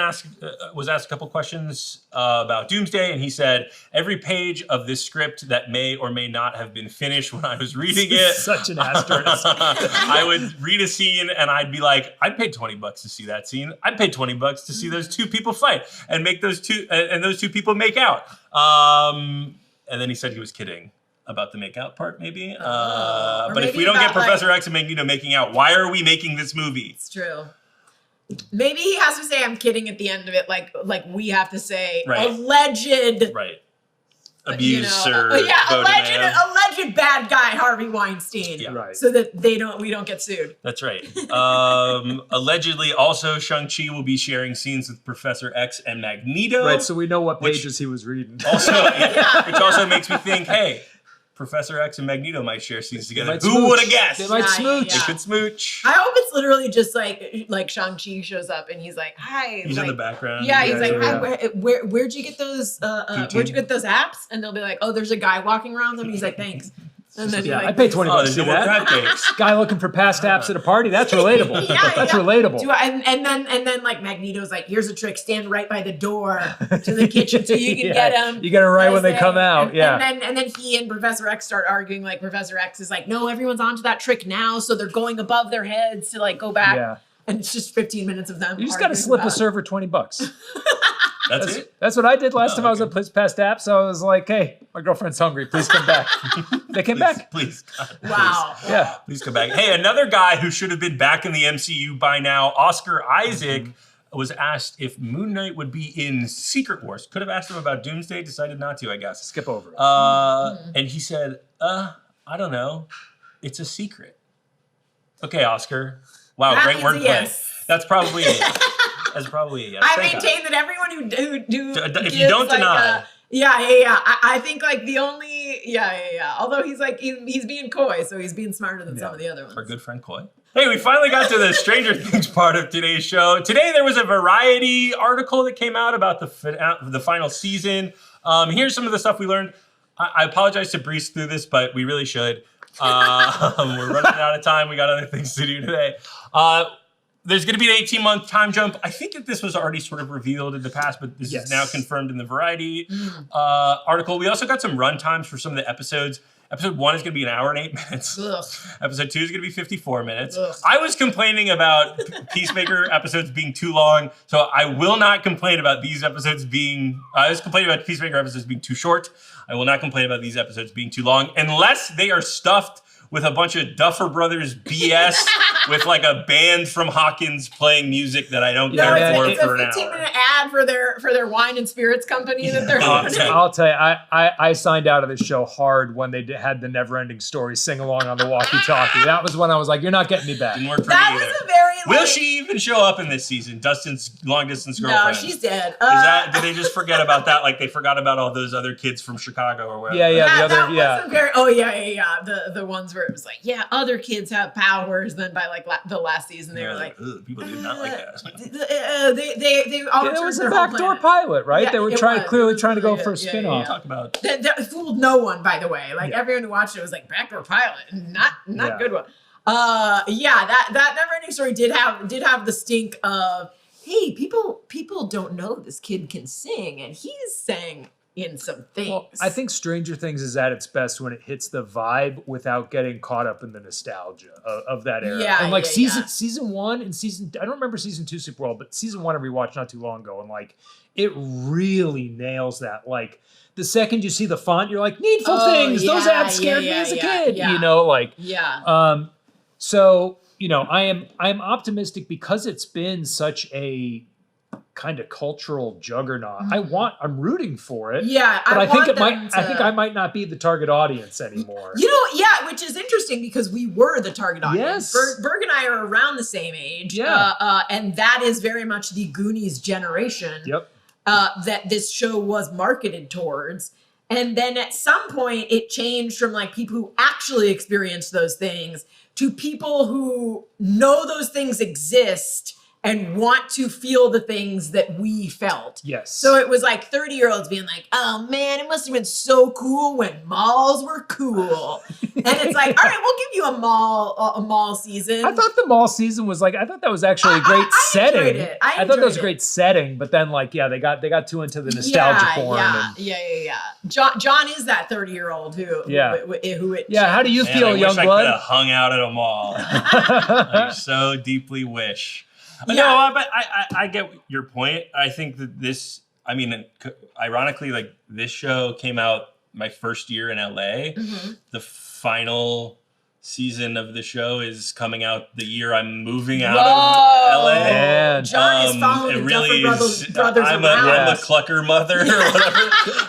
was asked a couple questions about Doomsday, and he said, every page of this script that may or may not have been finished when I was reading it. Such an asterisk. I would read a scene and I'd be like, I'd pay $20 to see that scene. I'd pay $20 to see those two people fight and make those two people make out. And then he said he was kidding about the make out part, maybe. But maybe if we don't get Professor X and Magneto making out, why are we making this movie? It's true. Maybe he has to say I'm kidding at the end of it, like we have to say alleged abuser. Alleged bad guy Harvey Weinstein. Yeah. Right. So that we don't get sued. That's right. Allegedly, also Shang-Chi will be sharing scenes with Professor X and Magneto. Right, so we know what pages he was reading. Also, which also makes me think, hey, Professor X and Magneto might share scenes together. Who would have guessed? They might smooch. They could smooch. I hope it's literally just like Shang-Chi shows up and he's like, "Hi." He's in the background. Yeah, he's like, "Hi, where'd you get those? Where'd you get those apps?" And they'll be like, "Oh, there's a guy walking around them." He's like, "Thanks." And then I paid $20 to see that. Guy looking for past apps at a party. That's relatable. That's relatable. And then like Magneto's like, here's a trick: stand right by the door to the kitchen so you can get them. You get them right when they come out. And then he and Professor X start arguing. Like Professor X is like, no, everyone's onto that trick now, so they're going above their heads to like go back. Yeah. And it's just 15 minutes of them. You just got to slip a server $20. That's it. That's what I did last time I was okay. at Place Past Apps. So I was like, hey, my girlfriend's hungry. Please come back. They came back. Please. God, Wow. Please. Yeah. Please come back. Hey, another guy who should have been back in the MCU by now, Oscar Isaac, was asked if Moon Knight would be in Secret Wars. Could have asked him about Doomsday, decided not to, I guess. Skip over it. And he said, I don't know. It's a secret. Okay, Oscar. Wow, That great means wordplay. yes. That's probably it. That's probably it. Yes. I Thank maintain that everyone who If you gives, don't like, deny. I think like the only although he's like he's being coy, so he's being smarter than some of the other ones. Our good friend Coy. Hey, we finally got to the Stranger Things part of today's show. Today there was a Variety article that came out about the final season. Here's some of the stuff we learned. I apologize to breeze through this, but we really should. We're running out of time. We got other things to do today. There's going to be an 18-month time jump. I think that this was already sort of revealed in the past, but this is now confirmed in the Variety article. We also got some run times for some of the episodes. Episode 1 is going to be an hour and 8 minutes. Ugh. Episode 2 is going to be 54 minutes. Ugh. I was complaining about Peacemaker episodes being too long, so I will not complain about these episodes being... I was complaining about Peacemaker episodes being too short. I will not complain about these episodes being too long, unless they are stuffed with a bunch of Duffer Brothers BS with like a band from Hawkins playing music that I don't care It's for a an 15-minute hour. ad for their wine and spirits company that they're running. I'll tell you, I signed out of this show hard when they had the Never-Ending Story sing along on the walkie-talkie. That was when I was like, you're not getting me back. Didn't work for That me was either. a very Will she even show up in this season? Dustin's long-distance girlfriend. No, she's dead. Did they just forget about that? Like they forgot about all those other kids from Chicago or whatever? That wasn't very. Oh yeah. The ones where it was like, other kids have powers. Then by like the last season, they were like, ugh, people did not like that. they all It was a their whole backdoor planet. pilot, right? Yeah, they were it clearly was. trying to go Yeah, for a yeah, spin-off. Talk about That fooled no one, by the way. Like everyone who watched it was like backdoor pilot, not good one. That Never-Ending Story did have the stink of, hey, people don't know this kid can sing, and he's sang in some things. Well, I think Stranger Things is at its best when it hits the vibe without getting caught up in the nostalgia of that era. Yeah, and like yeah, season 1 and I don't remember season 2 super well, but season 1 I rewatched not too long ago, and like it really nails that. Like the second you see the font, you're like, Needful Things. Those ads scared me as a kid. Yeah. You know, like So I'm optimistic because it's been such a kind of cultural juggernaut. I'm rooting for it. Yeah, but I think I to... might not be the target audience anymore. Which is interesting because we were the target audience. Yes. Berg and I are around the same age. Yeah. And that is very much the Goonies generation. Yep. That this show was marketed towards. And then at some point it changed from like people who actually experienced those things to people who know those things exist and want to feel the things that we felt. Yes. So it was like 30-year-olds being like, oh man, it must have been so cool when malls were cool. And it's like, all right, we'll give you a mall season. I thought the mall season was like, I thought that was actually a great setting. Enjoyed it. I thought that was a great setting, but then like, they got too into the nostalgia porn. Yeah. John is that 30-year-old who how do you feel, I wish young I blood? could have hung out at a mall. I so deeply wish. No, but I get your point. I think that this, ironically, like this show came out my first year in LA. Mm-hmm. The final season of the show is coming out the year I'm moving out of LA. Man. John is following the Duffer brothers I'm around. a clucker mother or whatever.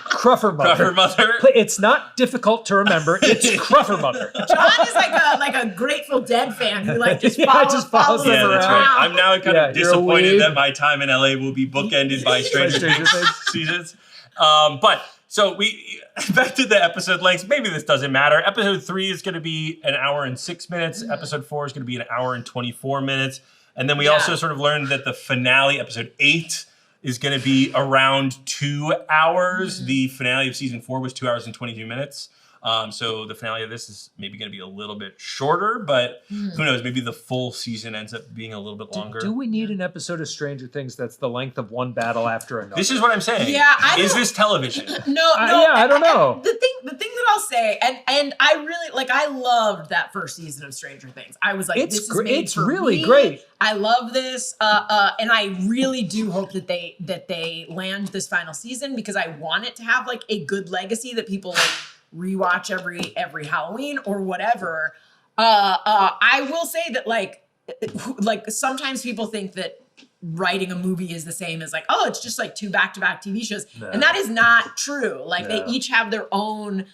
Cruffer mother. It's not difficult to remember. It's Cruffer mother. John is like a Grateful Dead fan who like just follows them around. That's right. I'm now kind of disappointed that my time in LA will be bookended by Stranger Things seasons. So we back to the episode lengths. Maybe this doesn't matter. Episode 3 is going to be an hour and 6 minutes. Mm-hmm. Episode 4 is going to be an hour and 24 minutes. And then we also sort of learned that the finale, episode 8, is going to be around 2 hours. Mm-hmm. The finale of season 4 was 2 hours and 22 minutes. So the finale of this is maybe going to be a little bit shorter, but who knows? Maybe the full season ends up being a little bit longer. Do we need an episode of Stranger Things that's the length of one battle after another? This is what I'm saying. Yeah, is this television? No. I don't know. The thing that I'll say, and I really like. I loved that first season of Stranger Things. I was like, this is made for really me. great. I love this, and I really do hope that they land this final season, because I want it to have like a good legacy that people like rewatch every Halloween or whatever. I will say that like sometimes people think that writing a movie is the same as like, oh, it's just like 2 back-to-back TV shows. No. And that is not true. Like they each have their own,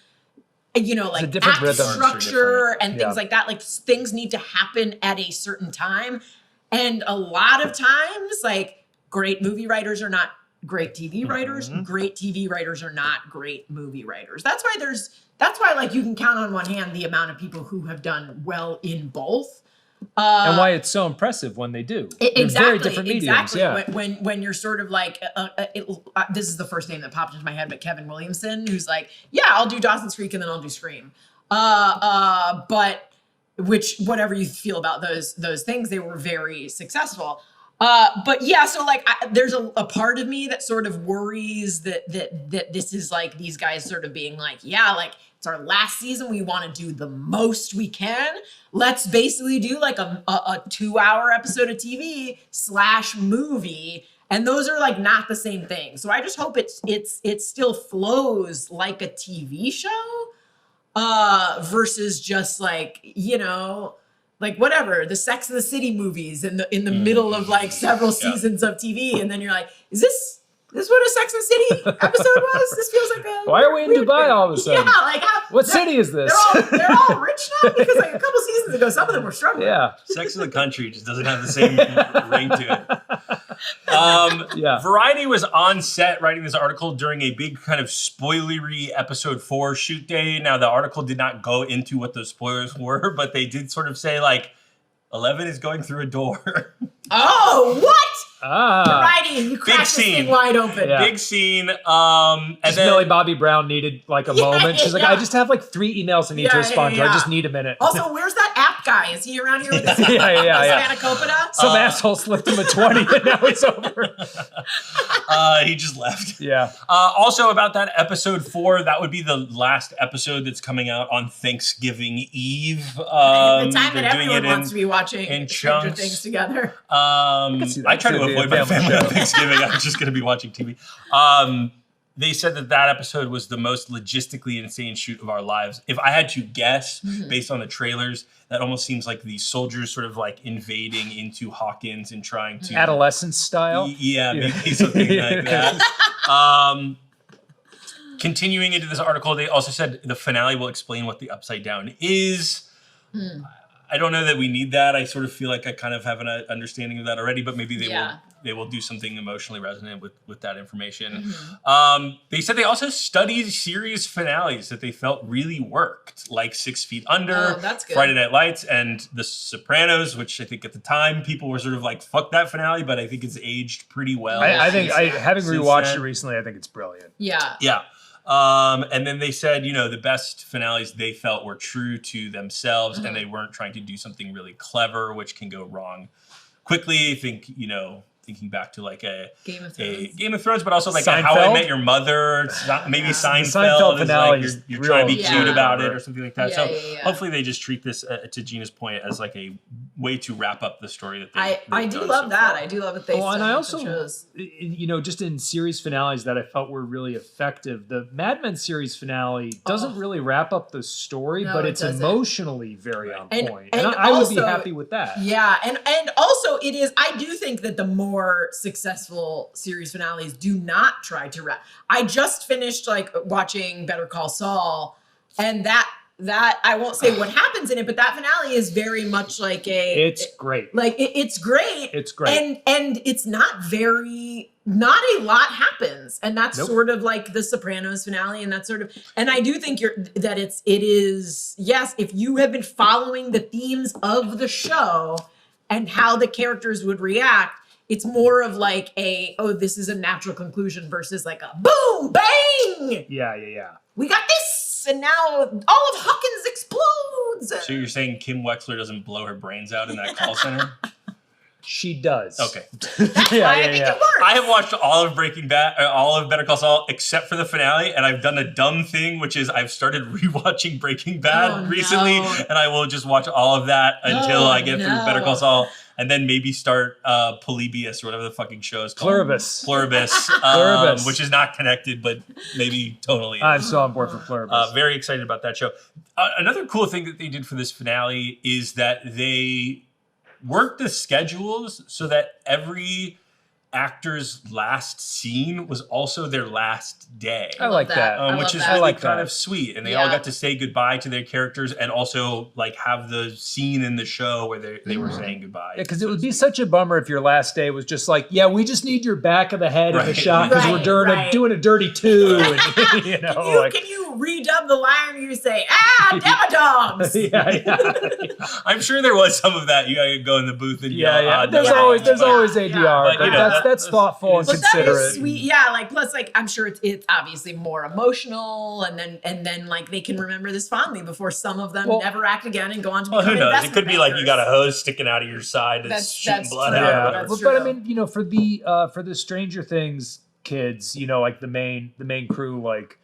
like act structure and things like that. Like things need to happen at a certain time. And a lot of times, like great movie writers are not great TV writers. Great TV writers are not great movie writers. That's why like you can count on one hand the amount of people who have done well in both. And why it's so impressive when they do. Exactly. Very different mediums. Yeah. When you're sort of like, this is the first name that popped into my head, but Kevin Williamson, who's like, yeah, I'll do Dawson's Creek and then I'll do Scream. But whatever you feel about those things, they were very successful. But yeah, so like there's a part of me that sort of worries that this is like these guys sort of being like, yeah, like it's our last season. We want to do the most we can. Let's basically do like a 2-hour episode of TV / movie. And those are like not the same thing. So I just hope it still flows like a TV show, versus just like, like whatever, the Sex and the City movies in the middle of like several seasons of TV. And then you're like, is this what a Sex and the City episode was? This feels like a... Why are we in Dubai all of a sudden? Yeah, like... What city is this? They're all rich now? Because like a couple seasons ago, some of them were struggling. Yeah. Sex in the Country just doesn't have the same ring to it. Variety was on set writing this article during a big kind of spoilery episode 4 shoot day. Now, the article did not go into what those spoilers were, but they did sort of say, like, 11 is going through a door. Oh, what? Variety, you cracked this thing wide open. Yeah. Big scene. And then Millie Bobby Brown needed like a moment. She's like, I just have like 3 emails I need to respond to. I just need a minute. Also, where's that app guy? Is he around here with his Spanakopita? Some asshole slipped him a 20 and now it's over. He just left. Yeah. Also about that episode 4, that would be the last episode that's coming out on Thanksgiving Eve. The time that everyone wants to be watching Stranger Things together. I try to avoid my family on Thanksgiving. I'm just going to be watching TV. They said that episode was the most logistically insane shoot of our lives. If I had to guess, based on the trailers, that almost seems like the soldiers sort of like invading into Hawkins and trying to... Adolescence style? Yeah, maybe something like that. Continuing into this article, they also said the finale will explain what the Upside Down is. I don't know that we need that. I sort of feel like I kind of have an understanding of that already, but maybe they will do something emotionally resonant with that information. They said they also studied series finales that they felt really worked, like 6 Feet Under, Friday Night Lights, and The Sopranos, which I think at the time people were sort of like, fuck that finale, but I think it's aged pretty well. I think, having rewatched it recently, I think it's brilliant. Yeah. Yeah. And then they said, the best finales they felt were true to themselves and they weren't trying to do something really clever, which can go wrong quickly. Thinking back to like a Game of Thrones, but also like a How I Met Your Mother, maybe Seinfeld is like you're trying to be cute about it or something like that. Hopefully they just treat this, to Gina's point, as like a way to wrap up the story that I do love that. I do love that they and I also, just in series finales that I felt were really effective. The Mad Men series finale doesn't really wrap up the story, but it's emotionally very on point. And I would be happy with that. Yeah, and also it is, I do think that the more successful series finales do not try to wrap. I just finished like watching Better Call Saul, and that I won't say what happens in it, but that finale is very much like it's great. Like it's great. It's great. And it's not a lot happens. And that's sort of like the Sopranos finale, and that's sort of, and I do think it is, yes, if you have been following the themes of the show and how the characters would react, it's more of like this is a natural conclusion versus like a boom, bang. Yeah. We got this. works, and now all of Hawkins explodes. So you're saying Kim Wexler doesn't blow her brains out in that call center? She does. Okay. That's why I think it works. I have watched all of Breaking Bad, all of Better Call Saul, except for the finale, and I've done a dumb thing, which is I've started rewatching Breaking Bad recently, and I will just watch all of that until I get through Better Call Saul, and then maybe start Polybius or whatever the fucking show is called. Pluribus, which is not connected, but maybe tonally. I'm so on board for Pluribus. Very excited about that show. Another cool thing that they did for this finale is that they worked the schedules so that every actor's last scene was also their last day. I like that. Which is really kind of sweet. And they all got to say goodbye to their characters and also like have the scene in the show where they were saying goodbye. Yeah, because it would be such a bummer if your last day was just like, yeah, we just need your back of the head in the shot because we're doing a dirty two. And, you know, can you redub the line where you say, Demodogs? I'm sure there was some of that. You gotta go in the booth and there's always ADR, but that's thoughtful and considerate. That is sweet. Yeah, like plus like I'm sure it's obviously more emotional, and then like they can remember this fondly before some of them never act again and go on to become who knows? investment It could be like you got a hose sticking out of your side that's shooting blood out. But I mean, you know, for the Stranger Things kids, you know, like the main crew, like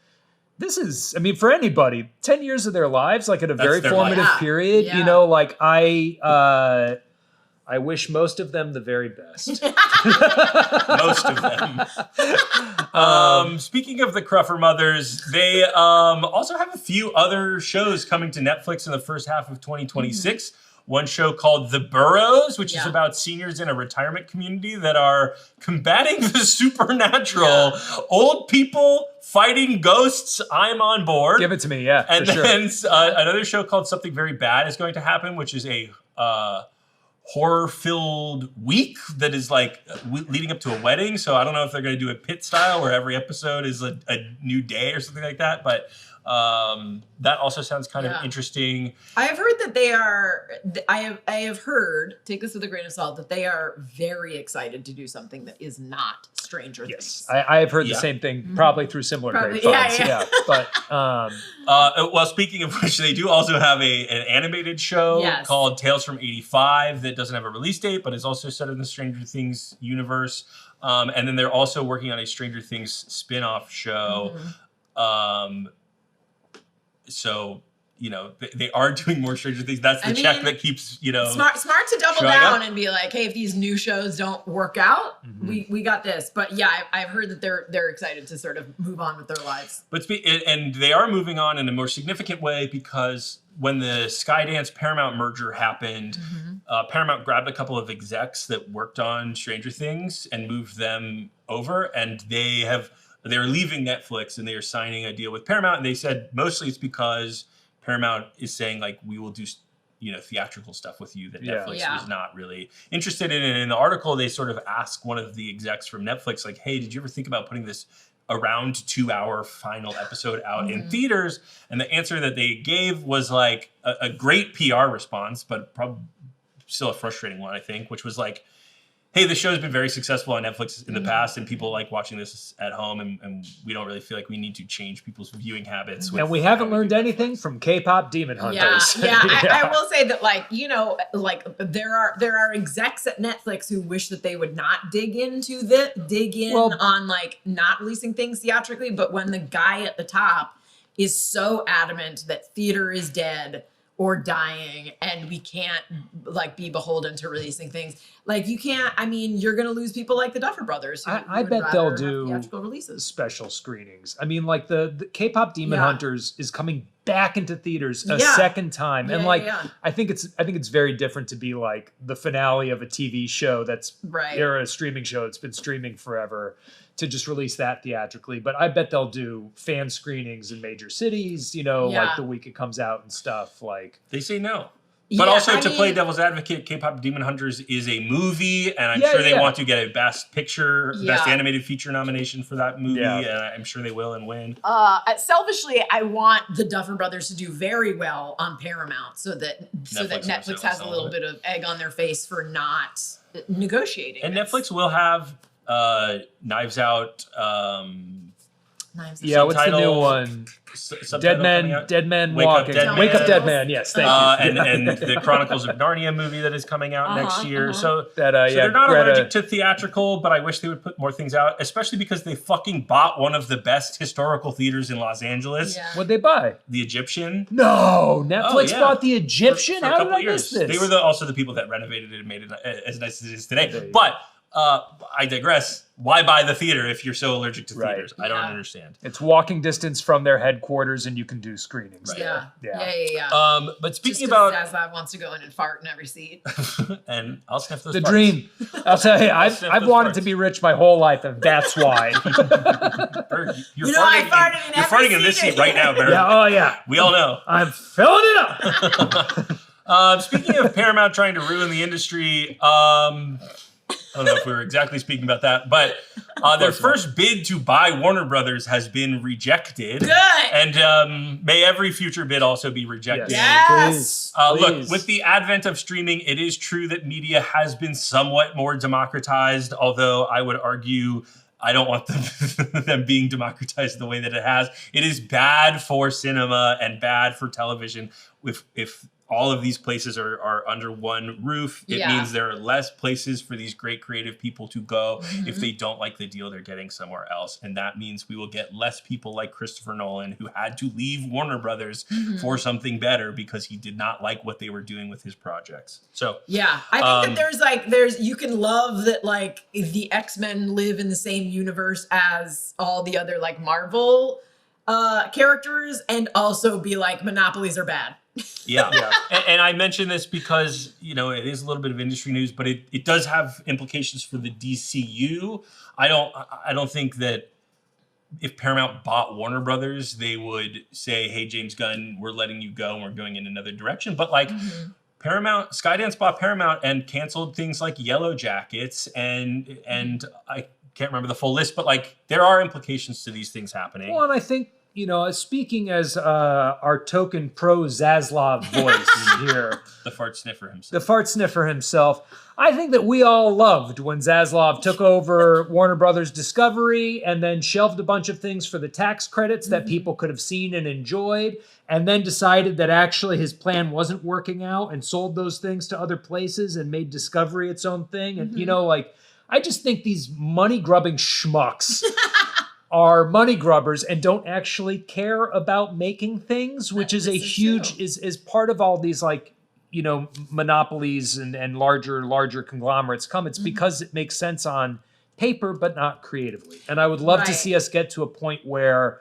this is, I mean, for anybody, 10 years of their lives, like at a very formative period, you know, like I wish most of them the very best. Most of them. Speaking of the Cruffer Mothers, they also have a few other shows coming to Netflix in the first half of 2026. One show called The Burrows, which is about seniors in a retirement community that are combating the supernatural. Old people fighting ghosts. I'm on board. Give it to me, And then another show called Something Very Bad is going to happen, which is a horror-filled week that is like leading up to a wedding. So I don't know if they're going to do it pit style where every episode is a new day or something like that. But that also sounds kind of interesting. I have heard that they are. I have heard. Take this with a grain of salt. That they are very excited to do something that is not Stranger Things. I have heard the same thing, probably through similar grapevines. But well, speaking of which, they do also have an animated show called Tales from '85 that doesn't have a release date, but is also set in the Stranger Things universe. And then they're also working on a Stranger Things spin-off show. So, you know, they are doing more Stranger Things. That's the check that keeps, you know, smart to double down and be like, hey, if these new shows don't work out, we got this. But yeah, I've heard that they're excited to sort of move on with their lives. But and they are moving on in a more significant way because when the Skydance Paramount merger happened, Paramount grabbed a couple of execs that worked on Stranger Things and moved them over, and they're leaving Netflix and they are signing a deal with Paramount. And they said mostly it's because Paramount is saying like, we will do, you know, theatrical stuff with you that Netflix was not really interested in. And in the article, they sort of ask one of the execs from Netflix, like, hey, did you ever think about putting this around 2-hour final episode out in theaters? And the answer that they gave was like a great PR response, but probably still a frustrating one, I think, which was like, hey, the show's been very successful on Netflix in the past, and people like watching this at home, and we don't really feel like we need to change people's viewing habits. And we haven't learned anything from K-pop Demon Hunters. I will say that, like, you know, like there are execs at Netflix who wish that they would not dig in on like not releasing things theatrically, but when the guy at the top is so adamant that theater is dead or dying and we can't like be beholden to releasing things, like you can't, I mean, you're going to lose people like the Duffer Brothers. I bet they'll do theatrical releases. Special screenings. I mean, like the K-pop Demon Hunters is coming back into theaters a second time. And I think it's very different to be like the finale of a TV show that's a streaming show that's been streaming forever, to just release that theatrically. But I bet they'll do fan screenings in major cities, you know, like the week it comes out and stuff. Like they say no. But also, to play devil's advocate, K-pop Demon Hunters is a movie, and I'm sure they want to get a Best Picture, Best Animated Feature nomination for that movie, and I'm sure they will and win. Selfishly, I want the Duffer Brothers to do very well on Paramount, so that Netflix has a little bit of egg on their face for not negotiating. And Netflix will have Knives Out Knives. Yeah, what's the new Subtitle- one? Subtitle coming out. Dead Man Wake Up, Walking. Dead Wake Up, Man. Dead Man. Yes, thank you. And the Chronicles of Narnia movie that is coming out next year. So, That, so yeah, they're not Greta- allergic to theatrical, but I wish they would put more things out, especially because they fucking bought one of the best historical theaters in Los Angeles, Yeah. What'd they buy? the Egyptian. No, Netflix yeah. bought the Egyptian. For a How did couple I miss this? They were also the people that renovated it and made it as nice as it is today. There you But I digress. Why buy the theater if you're so allergic to Right. theaters? I don't Yeah. understand. It's walking distance from their headquarters, and you can do screenings. Right. there. Yeah. But Just speaking 'cause about, Zaslav wants to go in and fart in every seat. and I'll sniff those The farts. dream. I'll tell you, I've sniff I've those wanted farts. to be rich my whole life, and that's why. Berg, you're You know, I farting farted in you're every farting in this seat. seat right now, Berg. Yeah, oh yeah. We all know. I'm filling it up. Speaking of Paramount trying to ruin the industry, I don't know if we were exactly speaking about that, but their first bid to buy Warner Brothers has been rejected. Good. And may every future bid also be rejected. Yes. Please. Look, with the advent of streaming, it is true that media has been somewhat more democratized, although I would argue I don't want them being democratized the way that it has. It is bad for cinema and bad for television if all of these places are under one roof. It means there are less places for these great creative people to go if they don't like the deal they're getting somewhere else. And that means we will get less people like Christopher Nolan, who had to leave Warner Brothers for something better because he did not like what they were doing with his projects. So yeah, I think that there's you can love that like if the X-Men live in the same universe as all the other like Marvel characters and also be like monopolies are bad. Yeah. And I mention this because, you know, it is a little bit of industry news, but it does have implications for the DCU. I don't think that if Paramount bought Warner Brothers, they would say, hey, James Gunn, we're letting you go and we're going in another direction. But like Paramount, Skydance bought Paramount and canceled things like Yellow Jackets and I can't remember the full list, but like there are implications to these things happening. Well, and I think, you know, speaking as our token pro Zaslav voice here, The fart sniffer himself. the fart sniffer himself, I think that we all loved when Zaslav took over Warner Brothers Discovery and then shelved a bunch of things for the tax credits that people could have seen and enjoyed, and then decided that actually his plan wasn't working out and sold those things to other places and made Discovery its own thing. And, you know, like, I just think these money-grubbing schmucks are money grubbers and don't actually care about making things, which is a huge, is part of all these, like, you know, monopolies and larger conglomerates come. It's because it makes sense on paper, but not creatively. And I would love to see us get to a point where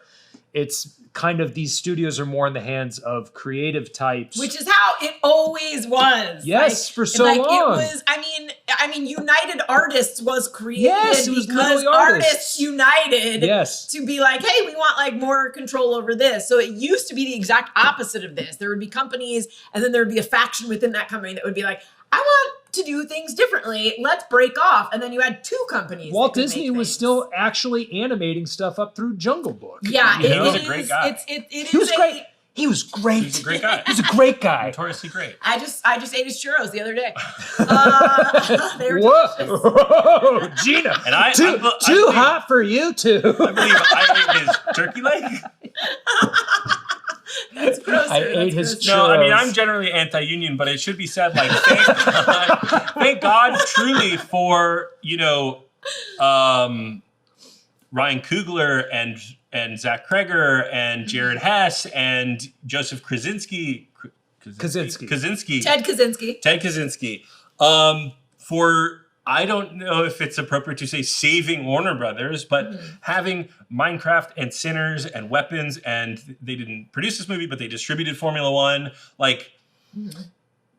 it's kind of these studios are more in the hands of creative types. Which is how it always was. Yes, like, for so like long. It was, I mean, United Artists was created Yes, it was because literally artists united Yes. to be like, hey, we want like more control over this. So it used to be the exact opposite of this. There would be companies and then there would be a faction within that company that would be like, I want to do things differently. Let's break off. And then you had two companies. Walt that could Disney make was things. still actually animating stuff up through Jungle Book. Yeah, you it know? was a great guy. He was great. He was great. He's a great guy. He's a great guy. Notoriously great. I just ate his churros the other day. They were delicious. Whoa, Gina! And I too believe- hot for you too. I believe I ate his turkey leg. That's grosser. I ate his That's No, I mean, Churros. I'm generally anti-union, but it should be said, like, thank God truly for, you know, Ryan Coogler and Zach Kreger and Jared Hess and Joseph Krasinski. Kaczynski. Ted Kaczynski. For, I don't know if it's appropriate to say saving Warner Brothers, but having Minecraft and Sinners and Weapons, and they didn't produce this movie, but they distributed Formula One, like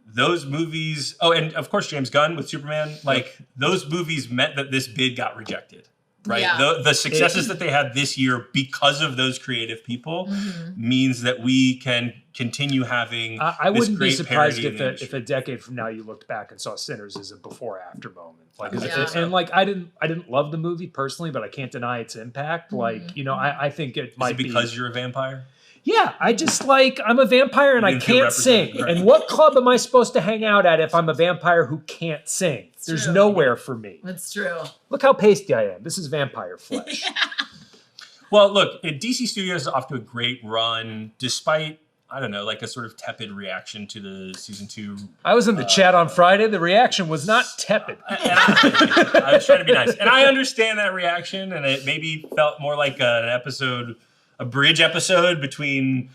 those movies. Oh, and of course James Gunn with Superman. Like those movies meant that this bid got rejected. Right. Yeah. The successes that they had this year because of those creative people means that we can continue having. I this wouldn't be great surprised parody in the if industry. a decade from now you looked back and saw Sinners as a before-after moment. Like, Yeah. and like I didn't love the movie personally, but I can't deny its impact. Like, you know, I think it Is might it because you're a vampire? Yeah, I just like, I'm a vampire and I didn't feel can't sing. represented, right. And what club am I supposed to hang out at if I'm a vampire who can't sing? There's true. nowhere for me. That's true. Look how pasty I am. This is vampire flesh. Well, look, DC Studios is off to a great run, despite, I don't know, like a sort of tepid reaction to the season 2. I was in the chat on Friday. The reaction was not tepid. And I was trying to be nice. And I understand that reaction, and it maybe felt more like a bridge episode between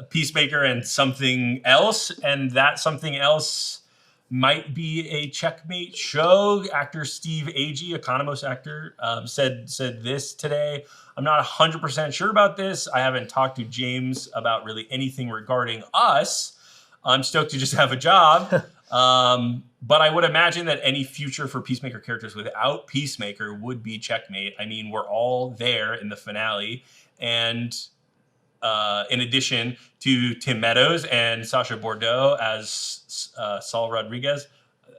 Peacemaker and something else, and that something else might be a checkmate show. Actor Steve Agee, Economos actor, said this today. I'm not 100% sure about this. I haven't talked to James about really anything regarding us. I'm stoked to just have a job. But I would imagine that any future for Peacemaker characters without Peacemaker would be checkmate. I mean, we're all there in the finale. And in addition to Tim Meadows and Sacha Bordeaux as Saul Rodriguez,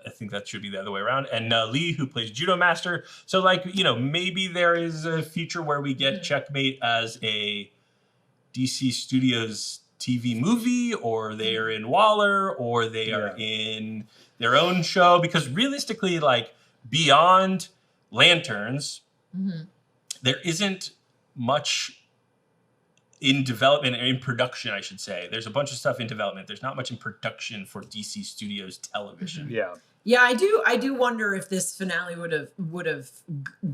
I think that should be the other way around, and Lee, who plays Judo Master. So, like, you know, maybe there is a future where we get Checkmate as a DC Studios TV movie, or they are in Waller, or they are in their own show. Because realistically, like, beyond Lanterns, there isn't much in development, or in production, I should say. There's a bunch of stuff in development. There's not much in production for DC Studios television. Yeah, I do wonder if this finale would have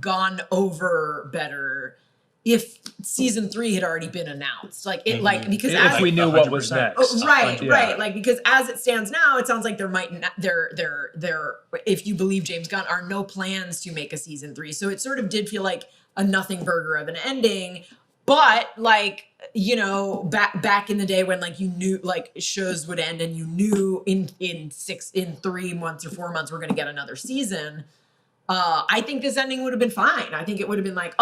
gone over better if season 3 had already been announced. Like it, like, because if we knew what was next. Right. Like, because as it stands now, it sounds like there might not, there, if you believe James Gunn, are no plans to make a season 3. So it sort of did feel like a nothing burger of an ending. But, like, you know, back in the day when, like, you knew, like, shows would end and you knew in 3 months or 4 months we're going to get another season, I think this ending would have been fine. I think it would have been like,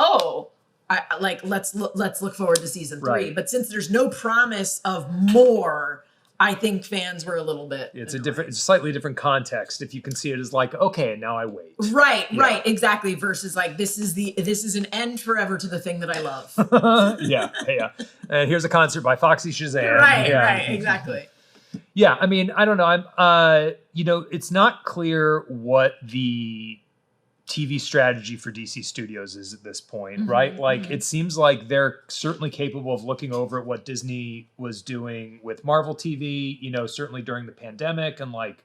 let's look forward to season 3. Right. But since there's no promise of more, I think fans were a little bit it's annoyed. it's a slightly different context if you can see it as like, okay, now I wait. Right, exactly. Versus like this is an end forever to the thing that I love. yeah. And here's a concert by Foxy Shazam. Right, exactly. Yeah, I mean, I don't know. I'm you know, it's not clear what the TV strategy for DC Studios is at this point, right? Like, it seems like they're certainly capable of looking over at what Disney was doing with Marvel TV, you know, certainly during the pandemic, and like,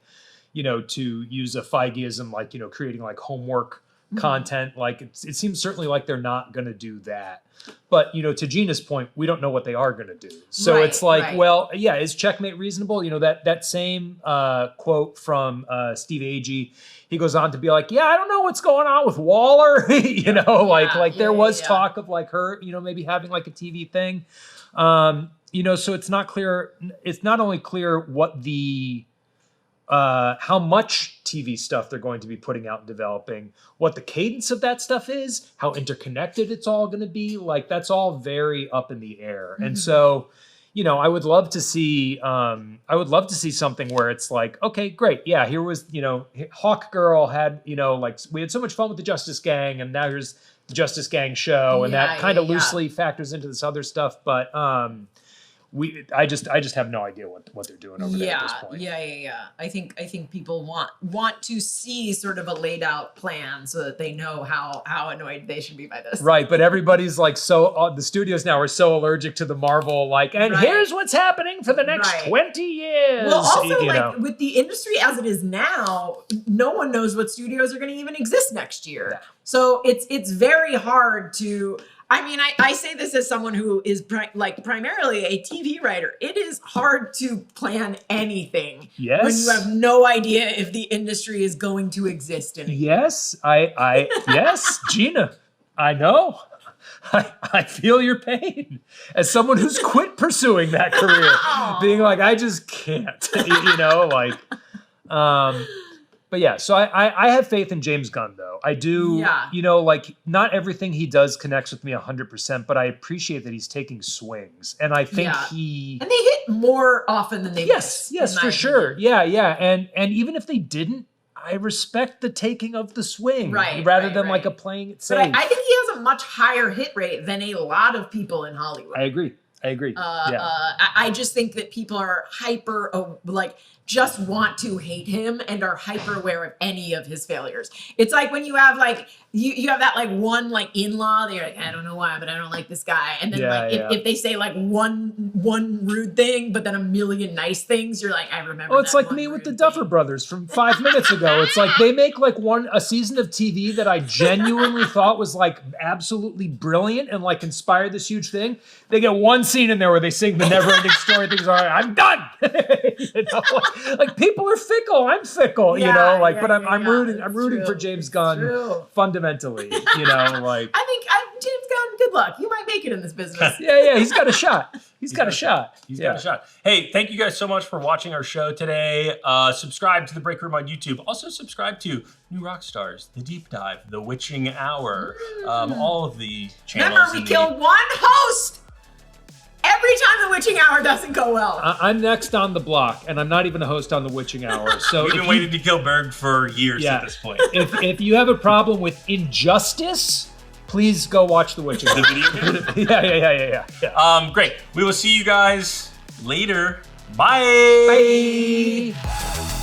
you know, to use a Feigeism, like, you know, creating like homework content. Like, it seems certainly like they're not going to do that. But, you know, to Gina's point, we don't know what they are going to do. So it's like, well, yeah, is Checkmate reasonable? You know, that same quote from Steve Agee, he goes on to be like, yeah, I don't know what's going on with Waller. You know, there was talk of like her, you know, maybe having like a TV thing. You know, so it's not clear. It's not only clear what the how much TV stuff they're going to be putting out and developing, what the cadence of that stuff is, how interconnected it's all going to be. Like, that's all very up in the air. And so, you know, I would love to see something where it's like, okay, great. Yeah, here was, you know, Hawk Girl had, you know, like, we had so much fun with the Justice Gang, and now here's the Justice Gang show, and that kind of loosely factors into this other stuff. But I just have no idea what they're doing over there at this point. Yeah. I think people want to see sort of a laid out plan so that they know how annoyed they should be by this. Right, but everybody's like, so the studios now are so allergic to the Marvel, like, and here's what's happening for the next 20 years. Well, also, like, with the industry as it is now, no one knows what studios are going to even exist next year. Yeah. So it's very hard to. I mean, I say this as someone who is primarily a TV writer. It is hard to plan anything when you have no idea if the industry is going to exist anymore. Yes, yes, Gina, I know. I feel your pain as someone who's quit pursuing that career, being like, I just can't, you know, like, but yeah, so I have faith in James Gunn, though. I do, you know, like, not everything he does connects with me 100%, but I appreciate that he's taking swings. And I think And they hit more often than they miss. Yes, for sure. Yeah. And even if they didn't, I respect the taking of the swing rather than like a playing it safe. But I think he has a much higher hit rate than a lot of people in Hollywood. I agree. I agree. I just think that people are hyper, just want to hate him and are hyper aware of any of his failures. It's like when you have like you have that like one like in-law, they're like, I don't know why, but I don't like this guy. And then if they say like one rude thing, but then a million nice things, you're like, I remember. Oh, it's like me with the Duffer brothers from 5 minutes ago. It's like they make like a season of TV that I genuinely thought was like absolutely brilliant and like inspired this huge thing. They get one scene in there where they sing the never-ending story. Things are, I'm done. You know, like people are fickle. I'm fickle. But I'm rooting for James Gunn fundamentally. I think James Gunn. Good luck. You might make it in this business. Yeah. He's got a shot. He's got a shot. He's got a shot. Hey, thank you guys so much for watching our show today. Subscribe to the Break Room on YouTube. Also subscribe to New Rockstars, The Deep Dive, The Witching Hour, all of the channels. Remember, we killed one host every time The Witching Hour doesn't go well. I'm next on the block, and I'm not even a host on The Witching Hour. So we've been waiting to kill Berg for years at this point. If you have a problem with injustice, please go watch The Witching Hour. The video game? Yeah. Great. We will see you guys later. Bye. Bye.